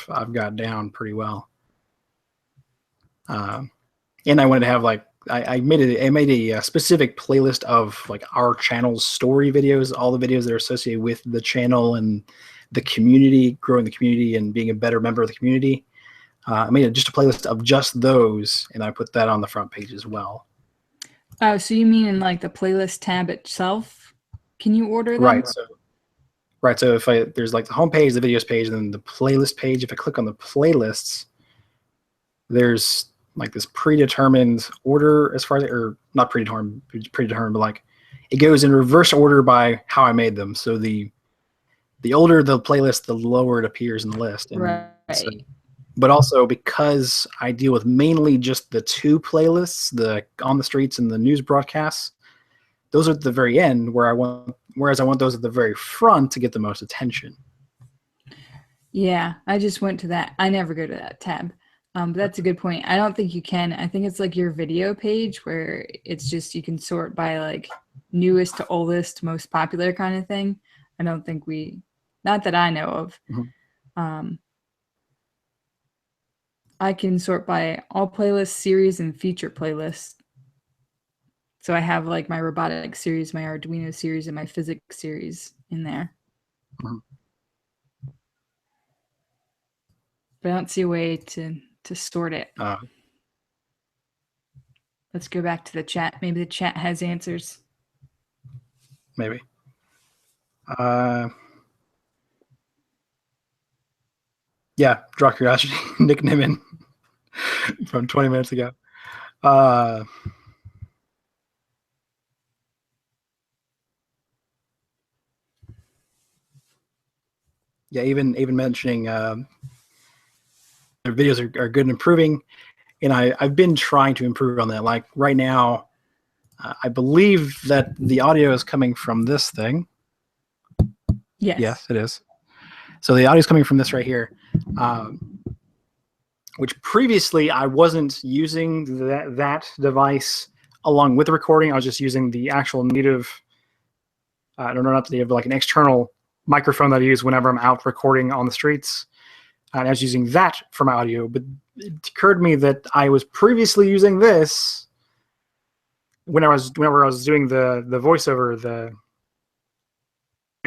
I've got down pretty well. And I wanted to have like I made a specific playlist of like our channel's story videos, all the videos that are associated with the channel and the community, growing the community and being a better member of the community. I made just a playlist of just those, and I put that on the front page as well. Oh, so you mean in like the playlist tab itself? Can you order them? Right. So if there's like the home page, the videos page, and then the playlist page. If I click on the playlists, there's like this predetermined order as far as, or not predetermined, but like it goes in reverse order by how I made them. So the older the playlist, the lower it appears in the list. And right. So, but also because I deal with mainly just the two playlists, the On the Streets and the news broadcasts, those are at the very end whereas I want those at the very front to get the most attention. Yeah, I just went to that. I never go to that tab. But that's a good point. I don't think you can. I think it's like your video page where it's just you can sort by like newest to oldest, most popular kind of thing. I don't think not that I know of. Mm-hmm. I can sort by all playlists, series, and feature playlists. So I have like my robotic series, my Arduino series, and my physics series in there. Mm-hmm. But I don't see a way to sort it. Let's go back to the chat. Maybe the chat has answers. Maybe. Yeah, draw curiosity, Nick Niman from 20 minutes ago. Yeah, even mentioning their videos are good and improving, and I've been trying to improve on that. Like right now, I believe that the audio is coming from this thing. Yes, it is. So the audio is coming from this right here, which previously I wasn't using that device along with the recording. I was just using the actual native, I don't know, not the native, but like an external microphone that I use whenever I'm out recording on the streets. And I was using that for my audio, but it occurred to me that I was previously using this whenever I was doing the voiceover, the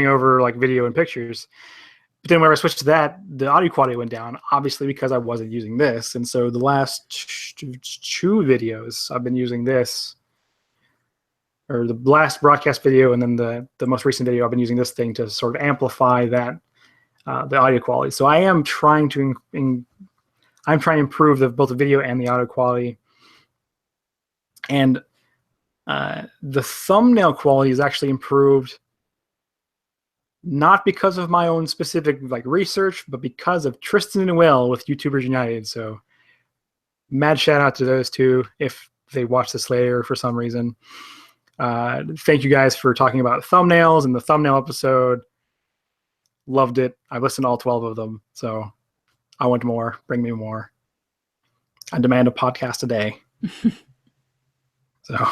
over like video and pictures. But then when I switched to that, the audio quality went down, obviously because I wasn't using this. And so the last two videos I've been using this, or the last broadcast video and then the most recent video, I've been using this thing to sort of amplify that the audio quality. So I am trying to improve both the video and the audio quality. And the thumbnail quality is actually improved, not because of my own specific like research, but because of Tristan and Will with YouTubers United. So mad shout out to those two if they watch this later for some reason. Thank you guys for talking about thumbnails and the thumbnail episode. Loved it. I listened to all 12 of them. So I want more. Bring me more. I demand a podcast a day. So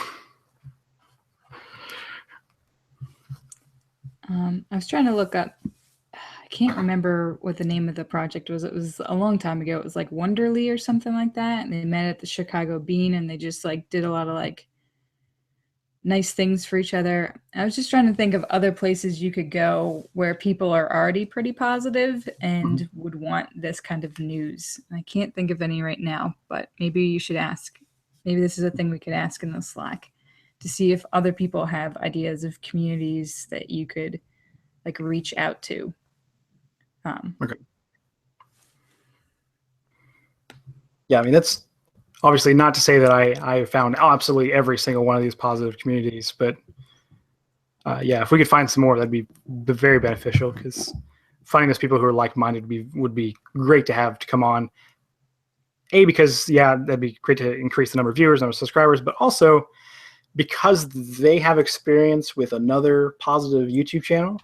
I was trying to look up, I can't remember what the name of the project was. It was a long time ago. It was like Wonderly or something like that. And they met at the Chicago Bean and they just like did a lot of like nice things for each other. I was just trying to think of other places you could go where people are already pretty positive and would want this kind of news. I can't think of any right now, but maybe you should ask. Maybe this is a thing we could ask in the Slack to see if other people have ideas of communities that you could like reach out to. Okay. Yeah, I mean, that's obviously not to say that I found absolutely every single one of these positive communities, but yeah, if we could find some more, that'd be very beneficial, because finding those people who are like-minded would be great to have to come on. Because yeah, that'd be great to increase the number of viewers, number of subscribers, but also because they have experience with another positive YouTube channel,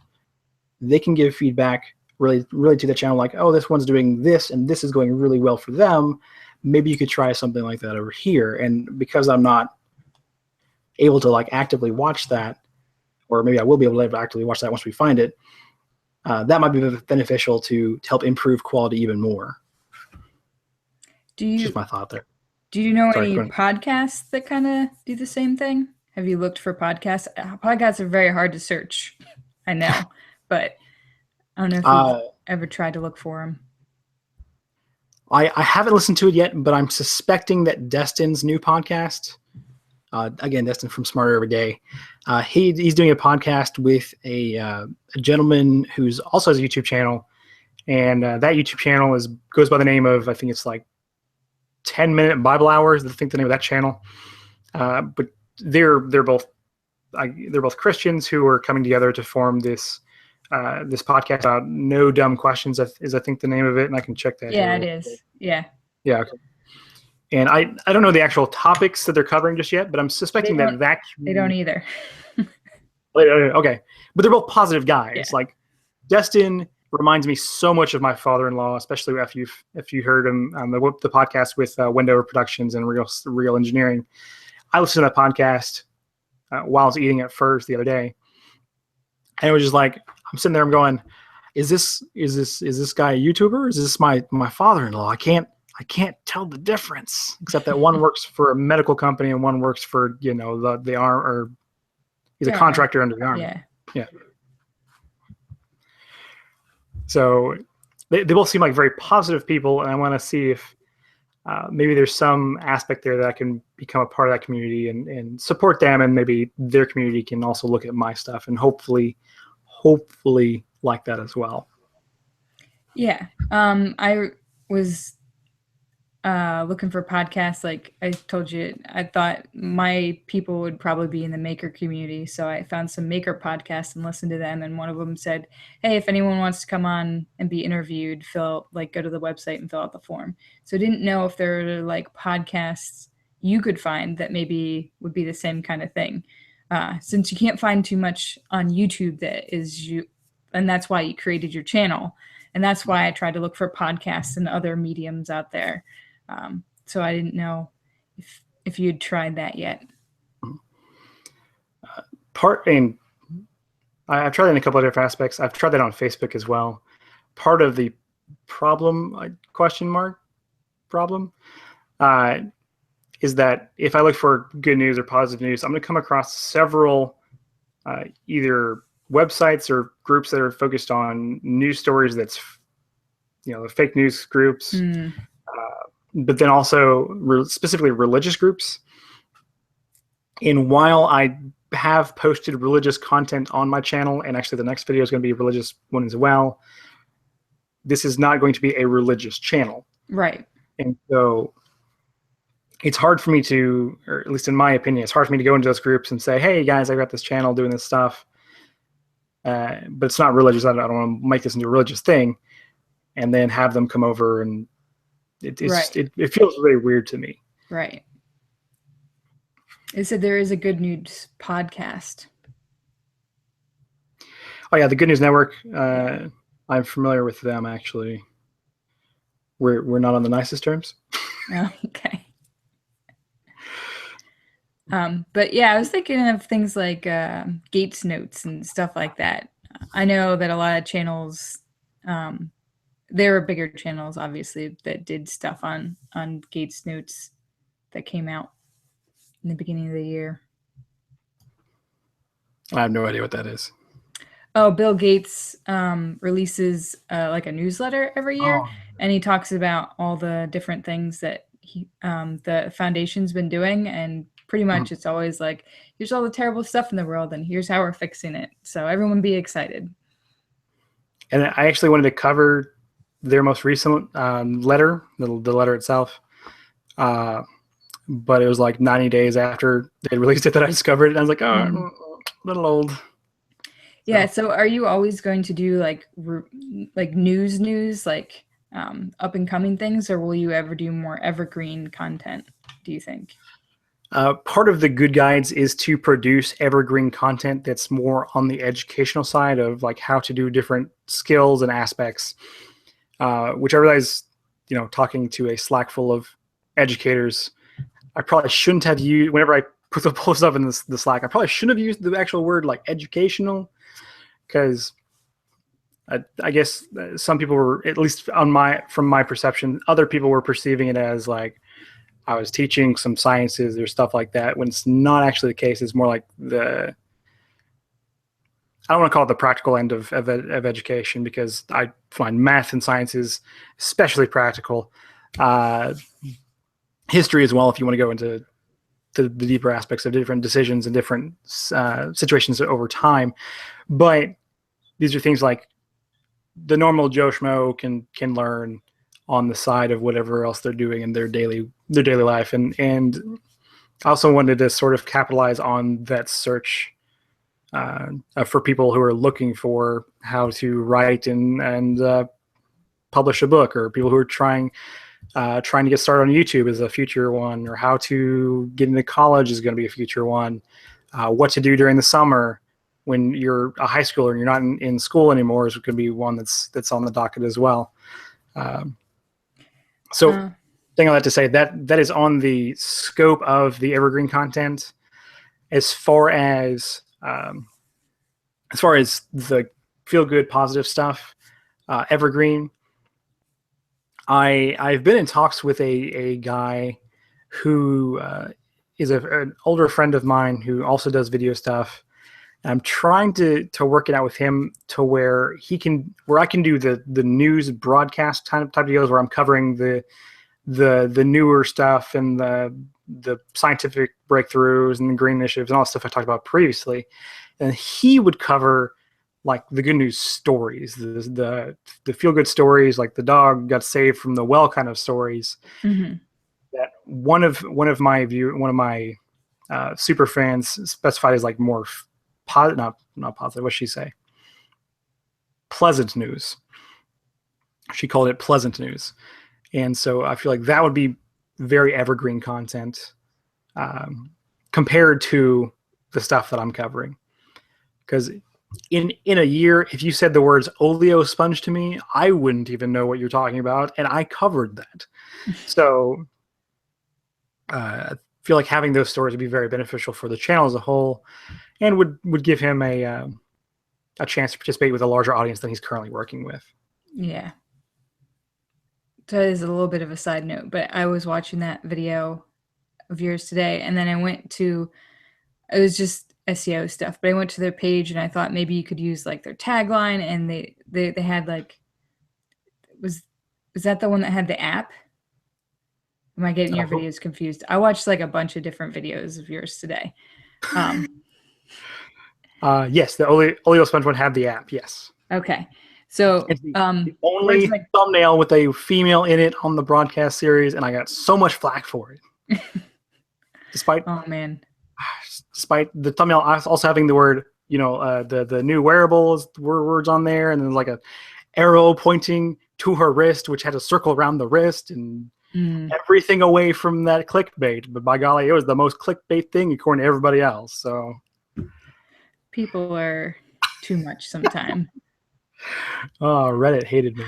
they can give feedback really to the channel, like, oh, this one's doing this and this is going really well for them. Maybe you could try something like that over here. And because I'm not able to like actively watch that, or maybe I will be able to actively watch that once we find it, that might be beneficial to help improve quality even more. Just my thought there. Do you know any podcasts that kind of do the same thing? Have you looked for podcasts? Podcasts are very hard to search, I know, but I don't know if you've ever tried to look for them. I haven't listened to it yet, but I'm suspecting that Destin's new podcast, again, Destin from Smarter Every Day, he's doing a podcast with a gentleman who's also has a YouTube channel, and that YouTube channel goes by the name of, I think it's like 10-minute Bible Hours. I think the name of that channel, but they're both Christians who are coming together to form this podcast about No Dumb Questions is I think the name of it, and I can check that. Yeah, it is. Yeah. Yeah. Okay. And I don't know the actual topics that they're covering just yet, but I'm suspecting that they don't either. Okay, but they're both positive guys. Yeah. Like Destin reminds me so much of my father-in-law, especially if you heard him on the podcast with Wendover Productions and Real Engineering. I listened to that podcast while I was eating at Furs the other day, and it was just like, I'm sitting there, I'm going, is this guy a YouTuber? Is this my father-in-law? I can't tell the difference, except that one works for a medical company and one works for the arm, or he's a contractor under the Army. Yeah. So they both seem like very positive people, and I want to see if maybe there's some aspect there that I can become a part of that community and support them, and maybe their community can also look at my stuff and hopefully like that as well. Yeah. I was looking for podcasts. Like I told you, I thought my people would probably be in the maker community. So I found some maker podcasts and listened to them. And one of them said, hey, if anyone wants to come on and be interviewed, go to the website and fill out the form. So I didn't know if there were like podcasts you could find that maybe would be the same kind of thing. Since you can't find too much on YouTube that is you, and that's why you created your channel. And that's why I tried to look for podcasts and other mediums out there. So I didn't know if you'd tried that yet. And I've tried it in a couple of different aspects. I've tried that on Facebook as well. Part of the problem, is that if I look for good news or positive news, I'm going to come across several either websites or groups that are focused on news stories that's, the fake news groups, but then also specifically religious groups. And while I have posted religious content on my channel, and actually the next video is going to be a religious one as well, this is not going to be a religious channel. Right. And so it's hard for me to, or at least in my opinion, it's hard for me to go into those groups and say, hey guys, I got this channel doing this stuff. But it's not religious. I don't want to make this into a religious thing and then have them come over, and it feels really weird to me. Right. It said there is a Good News podcast. Oh yeah, the Good News Network. I'm familiar with them actually. We're not on the nicest terms. Oh, okay. But yeah, I was thinking of things like Gates Notes and stuff like that. I know that a lot of channels, there were bigger channels, obviously, that did stuff on Gates Notes that came out in the beginning of the year. I have no idea what that is. Oh, Bill Gates releases like a newsletter every year, Oh, and he talks about all the different things that the foundation's been doing, and pretty mhm. much it's always like, here's all the terrible stuff in the world, and here's how we're fixing it. So everyone be excited. And I actually wanted to cover their most recent letter, the letter itself. Uh, but it was like 90 days after they released it that I discovered it. And I was like, Mm. oh, a little old. Yeah. So So are you always going to do like like news, like up and coming things, or will you ever do more evergreen content? Do you think? part of the good guides is to produce evergreen content that's more on the educational side of like how to do different skills and aspects, which I realize, talking to a Slack full of educators, I probably shouldn't have used, whenever I put the post up in the Slack, I probably shouldn't have used the actual word like educational, because I guess some people were, at least from my perception, other people were perceiving it as like I was teaching some sciences or stuff like that, when it's not actually the case. It's more like I don't want to call it the practical end of education, because I find math and sciences especially practical. Uh, History as well, if you want to go into the deeper aspects of different decisions and different situations over time. But these are things like the normal Joe Schmo can learn on the side of whatever else they're doing in their daily life. And I also wanted to sort of capitalize on that search for people who are looking for how to write and publish a book, or people who are trying to get started on YouTube is a future one, or how to get into college is going to be a future one. What to do during the summer when you're a high schooler and you're not in school anymore is going to be one that's on the docket as well. Um, so, Uh, thing I like to say, that is on the scope of the evergreen content. As far as the feel good positive stuff, evergreen. I've been in talks with a guy who is an older friend of mine who also does video stuff. And I'm trying to work it out with him to where I can do the news broadcast type of deals, where I'm covering the newer stuff and the scientific breakthroughs and the green initiatives and all the stuff I talked about previously. And he would cover like the good news stories, the feel good stories, like the dog got saved from the well kind of stories. mhm. That one of my super fans specified as like more not positive. What she say? Pleasant news. She called it pleasant news, and so I feel like that would be very evergreen content, compared to the stuff that I'm covering. Because in a year, if you said the words oleo sponge to me, I wouldn't even know what you're talking about, and I covered that. So I feel like having those stories would be very beneficial for the channel as a whole, and would give him a chance to participate with a larger audience than he's currently working with. Yeah. So that is a little bit of a side note, but I was watching that video of yours today, and then I went to, it was just SEO stuff, but I went to their page and I thought maybe you could use like their tagline, and they had like, was was that the one that had the app? Am I getting your videos confused? I watched like a bunch of different videos of yours today. Um, Yes, the oleo sponge one had the app. Yes, okay. So it's the where's only like, thumbnail with a female in it on the broadcast series, and I got so much flack for it, despite oh man. despite the thumbnail also having the word, the new wearables words on there, and then like a arrow pointing to her wrist, which had a circle around the wrist, and Mm, everything away from that clickbait. But by golly, it was the most clickbait thing according to everybody else. So, people are too much sometime. oh, Reddit hated me.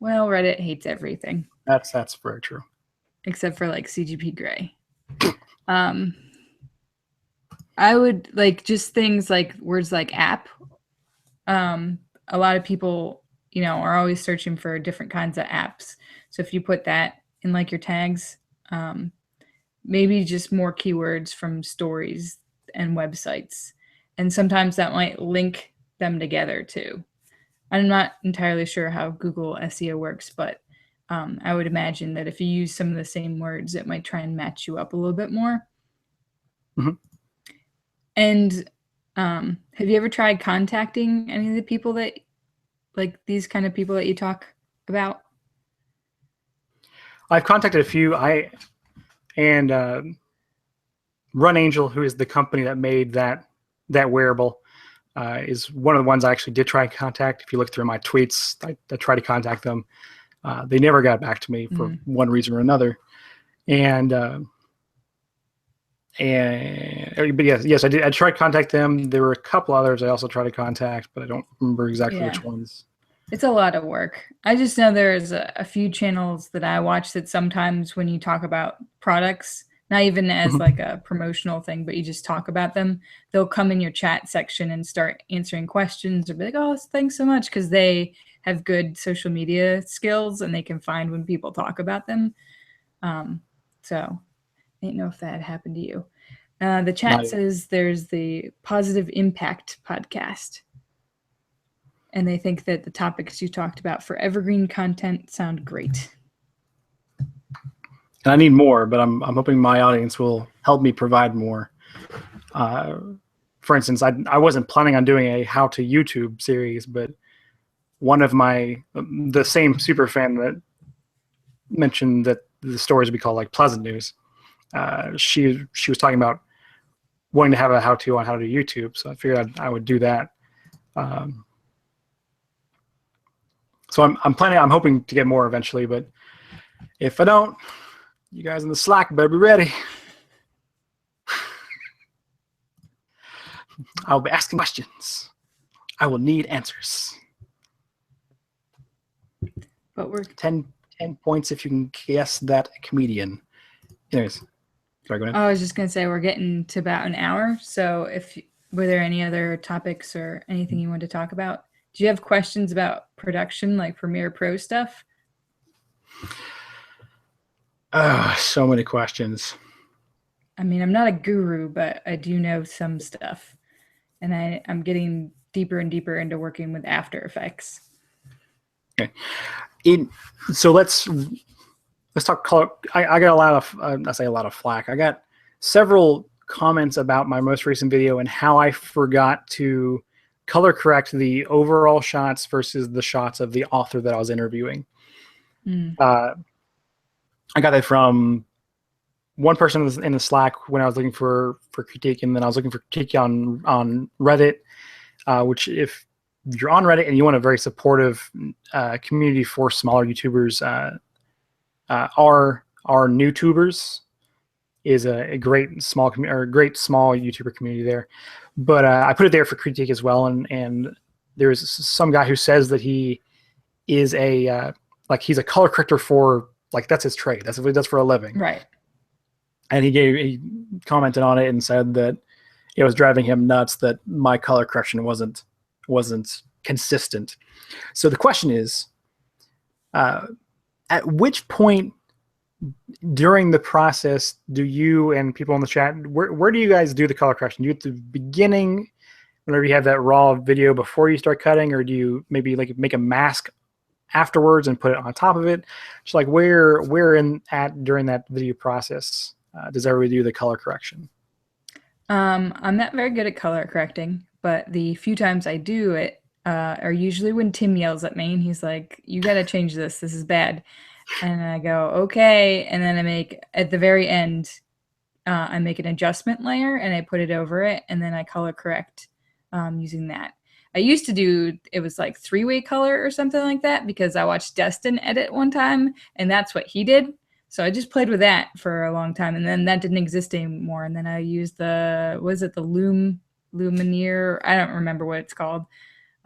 Well, Reddit hates everything That's very true. except for like CGP Grey. Um, I would like just things like words like app. A lot of people, are always searching for different kinds of apps. So if you put that in like your tags, um, maybe just more keywords from stories and websites. And sometimes that might link them together too. I'm not entirely sure how Google SEO works, but I would imagine that if you use some of the same words, it might try and match you up a little bit more. Mhm. And have you ever tried contacting any of the people that, like these kind of people that you talk about? I've contacted a few. And Run Angel, who is the company that made that wearable, is one of the ones I actually did try to contact. If you look through my tweets, I tried to contact them. They never got back to me for one reason or another. But yes, I did. I tried to contact them. There were a couple others I also tried to contact, but I don't remember exactly which ones. It's a lot of work. I just know there's a few channels that I watch that sometimes when you talk about products, not even as like a promotional thing, but you just talk about them, they'll come in your chat section and start answering questions or be like, oh, thanks so much, because they have good social media skills and they can find when people talk about them. So I didn't know if that had happened to you. The chat says there's the Positive Impact podcast. And they think that the topics you talked about for evergreen content sound great. And I need more, but I'm hoping my audience will help me provide more. For instance, I wasn't planning on doing a how to YouTube series, but one of the same super fan that mentioned that the stories would be called like Pleasant News. She was talking about wanting to have a how to on how to do YouTube, so I figured I would do that. So I'm hoping to get more eventually, but if I don't, you guys in the Slack better be ready. I'll be asking questions. I will need answers. But we're 10 points if you can guess that comedian. Anyways, sorry, go ahead. I was just gonna say we're getting to about an hour. So were there any other topics or anything you wanted to talk about? Do you have questions about production, like Premiere Pro stuff? So many questions. I mean, I'm not a guru, but I do know some stuff. And I'm getting deeper and deeper into working with After Effects. Okay. So let's talk color. I got a lot of I say a lot of flack. I got several comments about my most recent video and how I forgot to color correct the overall shots versus the shots of the author that I was interviewing. I got that from one person in the Slack when I was looking for critique, and then I was looking for critique on Reddit, which if you're on Reddit and you want a very supportive community for smaller YouTubers, our NewTubers is a great small YouTuber community there. But I put it there for critique as well, and there's some guy who says that he is he's a color corrector for, like, that's his trade. That's what he does for a living. Right. And he commented on it and said that it was driving him nuts that my color correction wasn't consistent. So the question is, at which point during the process do you and people in the chat, where do you guys do the color correction? Do you at the beginning, whenever you have that raw video before you start cutting, or do you maybe like make a mask afterwards and put it on top of it? Just like where during that video process does everybody do the color correction? I'm not very good at color correcting, but the few times I do it are usually when Tim yells at me and he's like, you got to change this. This is bad. And I go, okay. And then I make, at the very end, I make an adjustment layer and I put it over it. And then I color correct using that. I used to do, it was like 3-way color or something like that, because I watched Destin edit one time and that's what he did. So I just played with that for a long time, and then that didn't exist anymore. And then I used the Lumineer? I don't remember what it's called.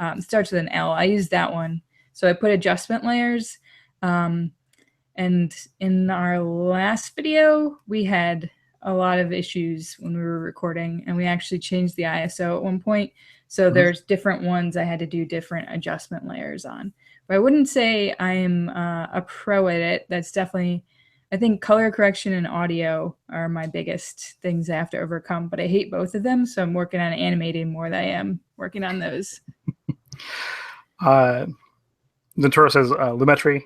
It starts with an L. I used that one. So I put adjustment layers. And in our last video, we had a lot of issues when we were recording, and we actually changed the ISO at one point. So there's different ones I had to do different adjustment layers on. But I wouldn't say I'm a pro at it. That's definitely I think color correction and audio are my biggest things I have to overcome, but I hate both of them. So I'm working on animating more than I am working on those. Nintoro says Lumetri.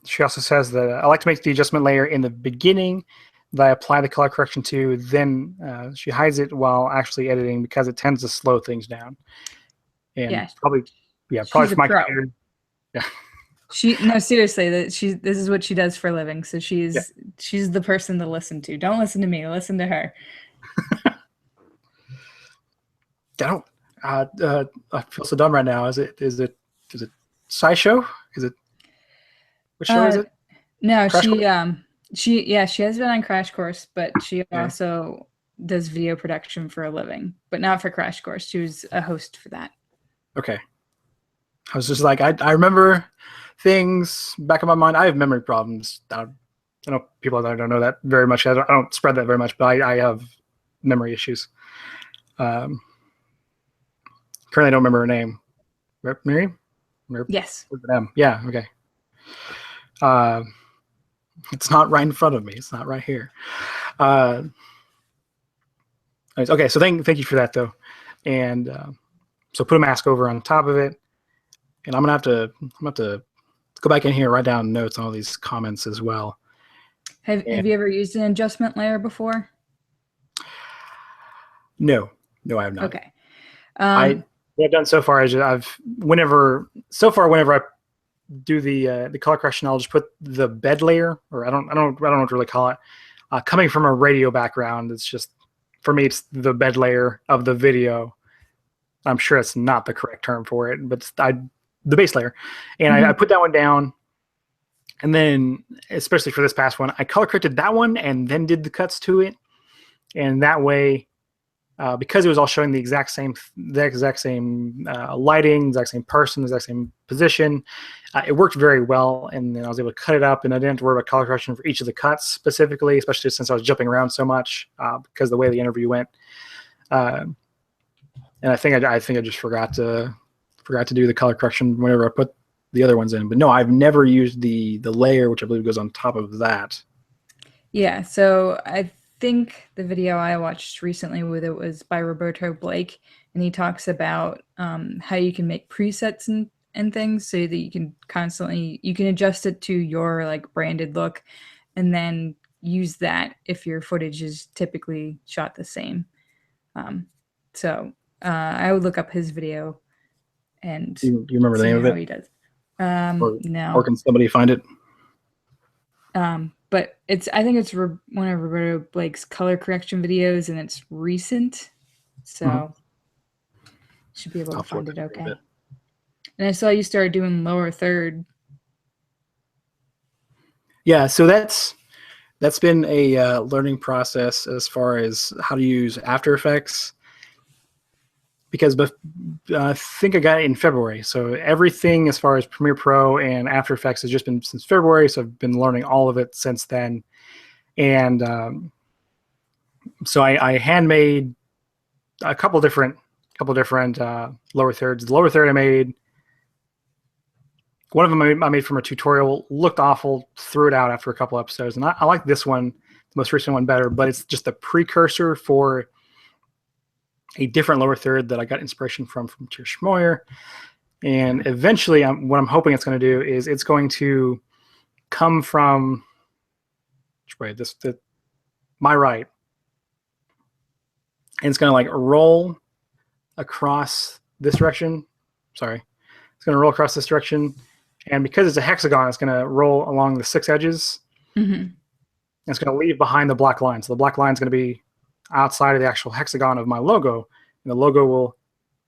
She also says that I like to make the adjustment layer in the beginning that I apply the color correction to. Then she hides it while actually editing because it tends to slow things down. And Yeah, probably she's for a my pro. computer. Yeah. No, seriously, this is what she does for a living. So Yeah. she's the person to listen to. Don't listen to me, listen to her. I don't. I feel so dumb right now. Is it SciShow? Is it which show is Uh it? no, Crash Course? she has been on Crash Course, but she Okay. also does video production for a living, but not for Crash Course. She was a host for that. Okay. I was just like I remember things back in my mind. I have memory problems. I know people that don't know that very much. I don't spread that very much, but I have memory issues. Um, Currently, I don't remember her name. Mary? Yes. With an M. Yeah. Okay. Uh, it's not right in front of me. It's not right here. Uh, okay. So thank you for that though, and so put a mask over on top of it, and I'm gonna have to go back in here and write down notes on all these comments as well. Have you ever used an adjustment layer before? No, I have not. Okay. What I've done so far is whenever I do the color correction, I'll just put the bed layer, or I don't know what to really call it. Coming from a radio background, it's just for me, it's the bed layer of the video. I'm sure it's not the correct term for it, but the base layer, and I put that one down, and then especially for this past one, I color corrected that one and then did the cuts to it, and that way. Because it was all showing the exact same lighting, exact same person, exact same position, it worked very well. And then I was able to cut it up, and I didn't have to worry about color correction for each of the cuts specifically, especially since I was jumping around so much because of the way the interview went. And I think I just forgot to do the color correction whenever I put the other ones in. But no, I've never used the layer, which I believe goes on top of that. Yeah, so I think the video I watched recently with it was by Roberto Blake, and he talks about how you can make presets and things so that you can adjust it to your like branded look, and then use that if your footage is typically shot the same. So I would look up his video and You remember the see name of how it, he does. or No. can somebody find it? But I think it's one of Roberto Blake's color correction videos, and it's recent, so should be able to I'll find look it at a okay. bit. And I saw you started doing lower third. Yeah, so that's been a learning process as far as how to use After Effects, because I think I got it in February. So everything as far as Premiere Pro and After Effects has just been since February. So I've been learning all of it since then. And so I handmade a couple different lower thirds. The lower third I made, one of them I made from a tutorial, looked awful, threw it out after a couple episodes. And I like this one, the most recent one, better, but it's just a precursor for a different lower third that I got inspiration from Tier Schmoyer. And eventually, what I'm hoping it's going to do is it's going to come from my right, and it's going to like roll across this direction. Sorry, it's going to roll across this direction, and because it's a hexagon, it's going to roll along the 6 edges. And it's going to leave behind the black line. So the black line is going to be outside of the actual hexagon of my logo, and the logo will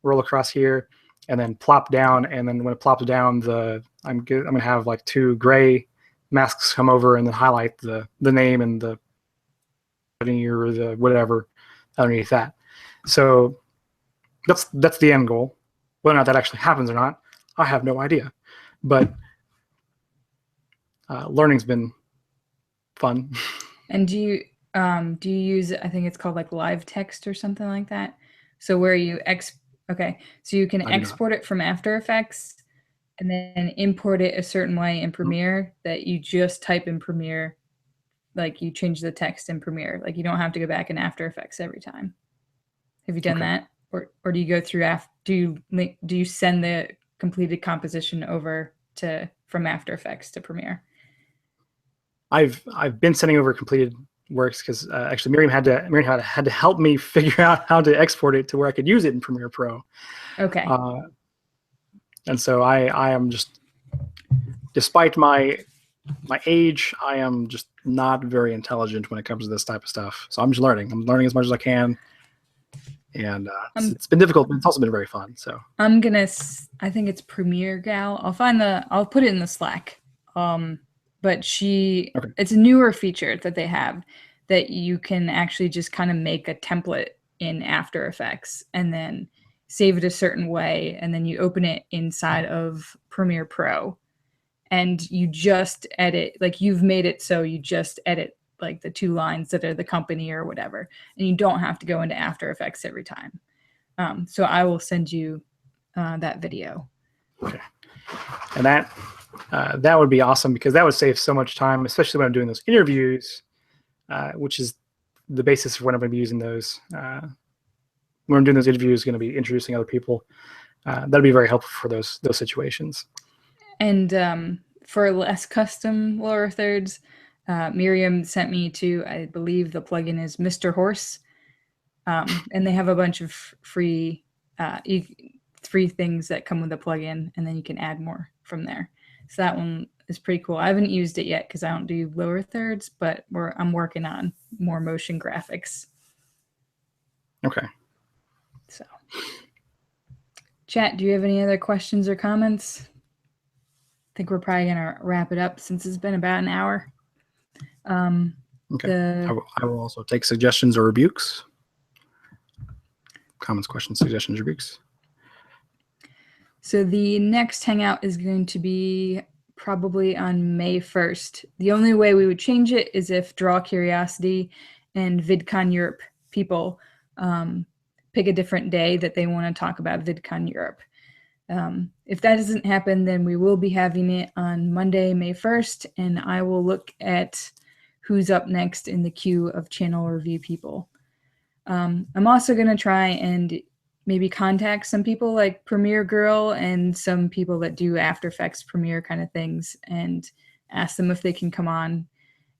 roll across here and then plop down. And then when it plops down, I'm going to have like 2 gray masks come over and then highlight the name and the or the whatever underneath that. So that's the end goal. Whether or not that actually happens or not, I have no idea. But learning's been fun. And do you use, I think it's called like live text or something like that? So where you so you can export it from After Effects and then import it a certain way in Premiere that you just type in Premiere, like you change the text in Premiere. Like you don't have to go back in After Effects every time. Have you done Okay. that? Or do you go through do you send the completed composition over to from After Effects to Premiere? I've been sending over completed works because actually Miriam had to help me figure out how to export it to where I could use it in Premiere Pro. Okay. And so I am just, despite my age, I am just not very intelligent when it comes to this type of stuff. So I'm just learning. I'm learning as much as I can, and it's been difficult, but it's also been very fun. So I think it's Premiere Gal. I'll put it in the Slack. But it's a newer feature that they have that you can actually just kind of make a template in After Effects and then save it a certain way, and then you open it inside of Premiere Pro, and you just edit, like you've made it so you just edit like the 2 lines that are the company or whatever, and you don't have to go into After Effects every time. So I will send you that video. Okay. And that would be awesome, because that would save so much time, especially when I'm doing those interviews, which is the basis of when I'm going to be using those. When I'm doing those interviews, going to be introducing other people. That'll be very helpful for those situations. And for less custom lower thirds, Miriam sent me to, I believe the plugin is Mr. Horse, and they have a bunch of free 3 things that come with the plugin, and then you can add more from there. So that one is pretty cool. I haven't used it yet because I don't do lower thirds, but I'm working on more motion graphics. Okay. So, chat, do you have any other questions or comments? I think we're probably gonna wrap it up since it's been about an hour. Okay. I will also take suggestions or rebukes. Comments, questions, suggestions, rebukes. So the next hangout is going to be probably on May 1st. The only way we would change it is if Draw Curiosity and VidCon Europe people pick a different day that they want to talk about VidCon Europe. If that doesn't happen, then we will be having it on Monday, May 1st, and I will look at who's up next in the queue of channel review people. I'm also going to try and maybe contact some people like Premiere Girl and some people that do After Effects Premiere kind of things and ask them if they can come on,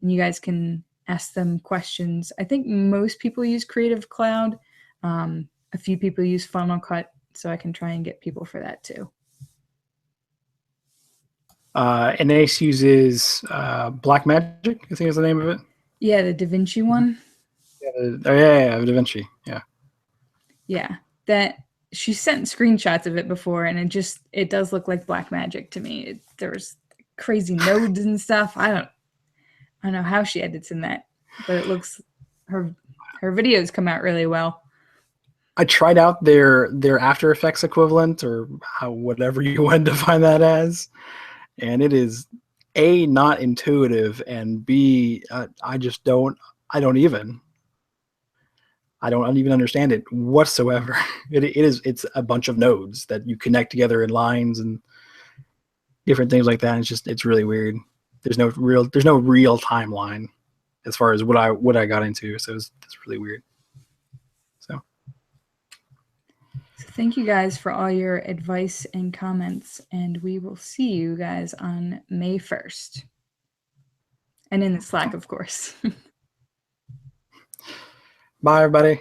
and you guys can ask them questions. I think most people use Creative Cloud. A few people use Final Cut, so I can try and get people for that too. And Ace uses Blackmagic, I think is the name of it. Yeah, the DaVinci one. Yeah, DaVinci. Yeah. Yeah, that she sent screenshots of it before, and it does look like Blackmagic to me. There's crazy nodes and stuff. I don't know how she edits in that, but it looks her videos come out really well. I tried out their After Effects equivalent, or whatever you want to define that as, and it is A, not intuitive, and B, I don't even understand it whatsoever. It's a bunch of nodes that you connect together in lines and different things like that. It's really weird. There's no real timeline as far as what I got into. So it's really weird. So thank you guys for all your advice and comments, and we will see you guys on May 1st. And in the Slack, of course. Bye, everybody.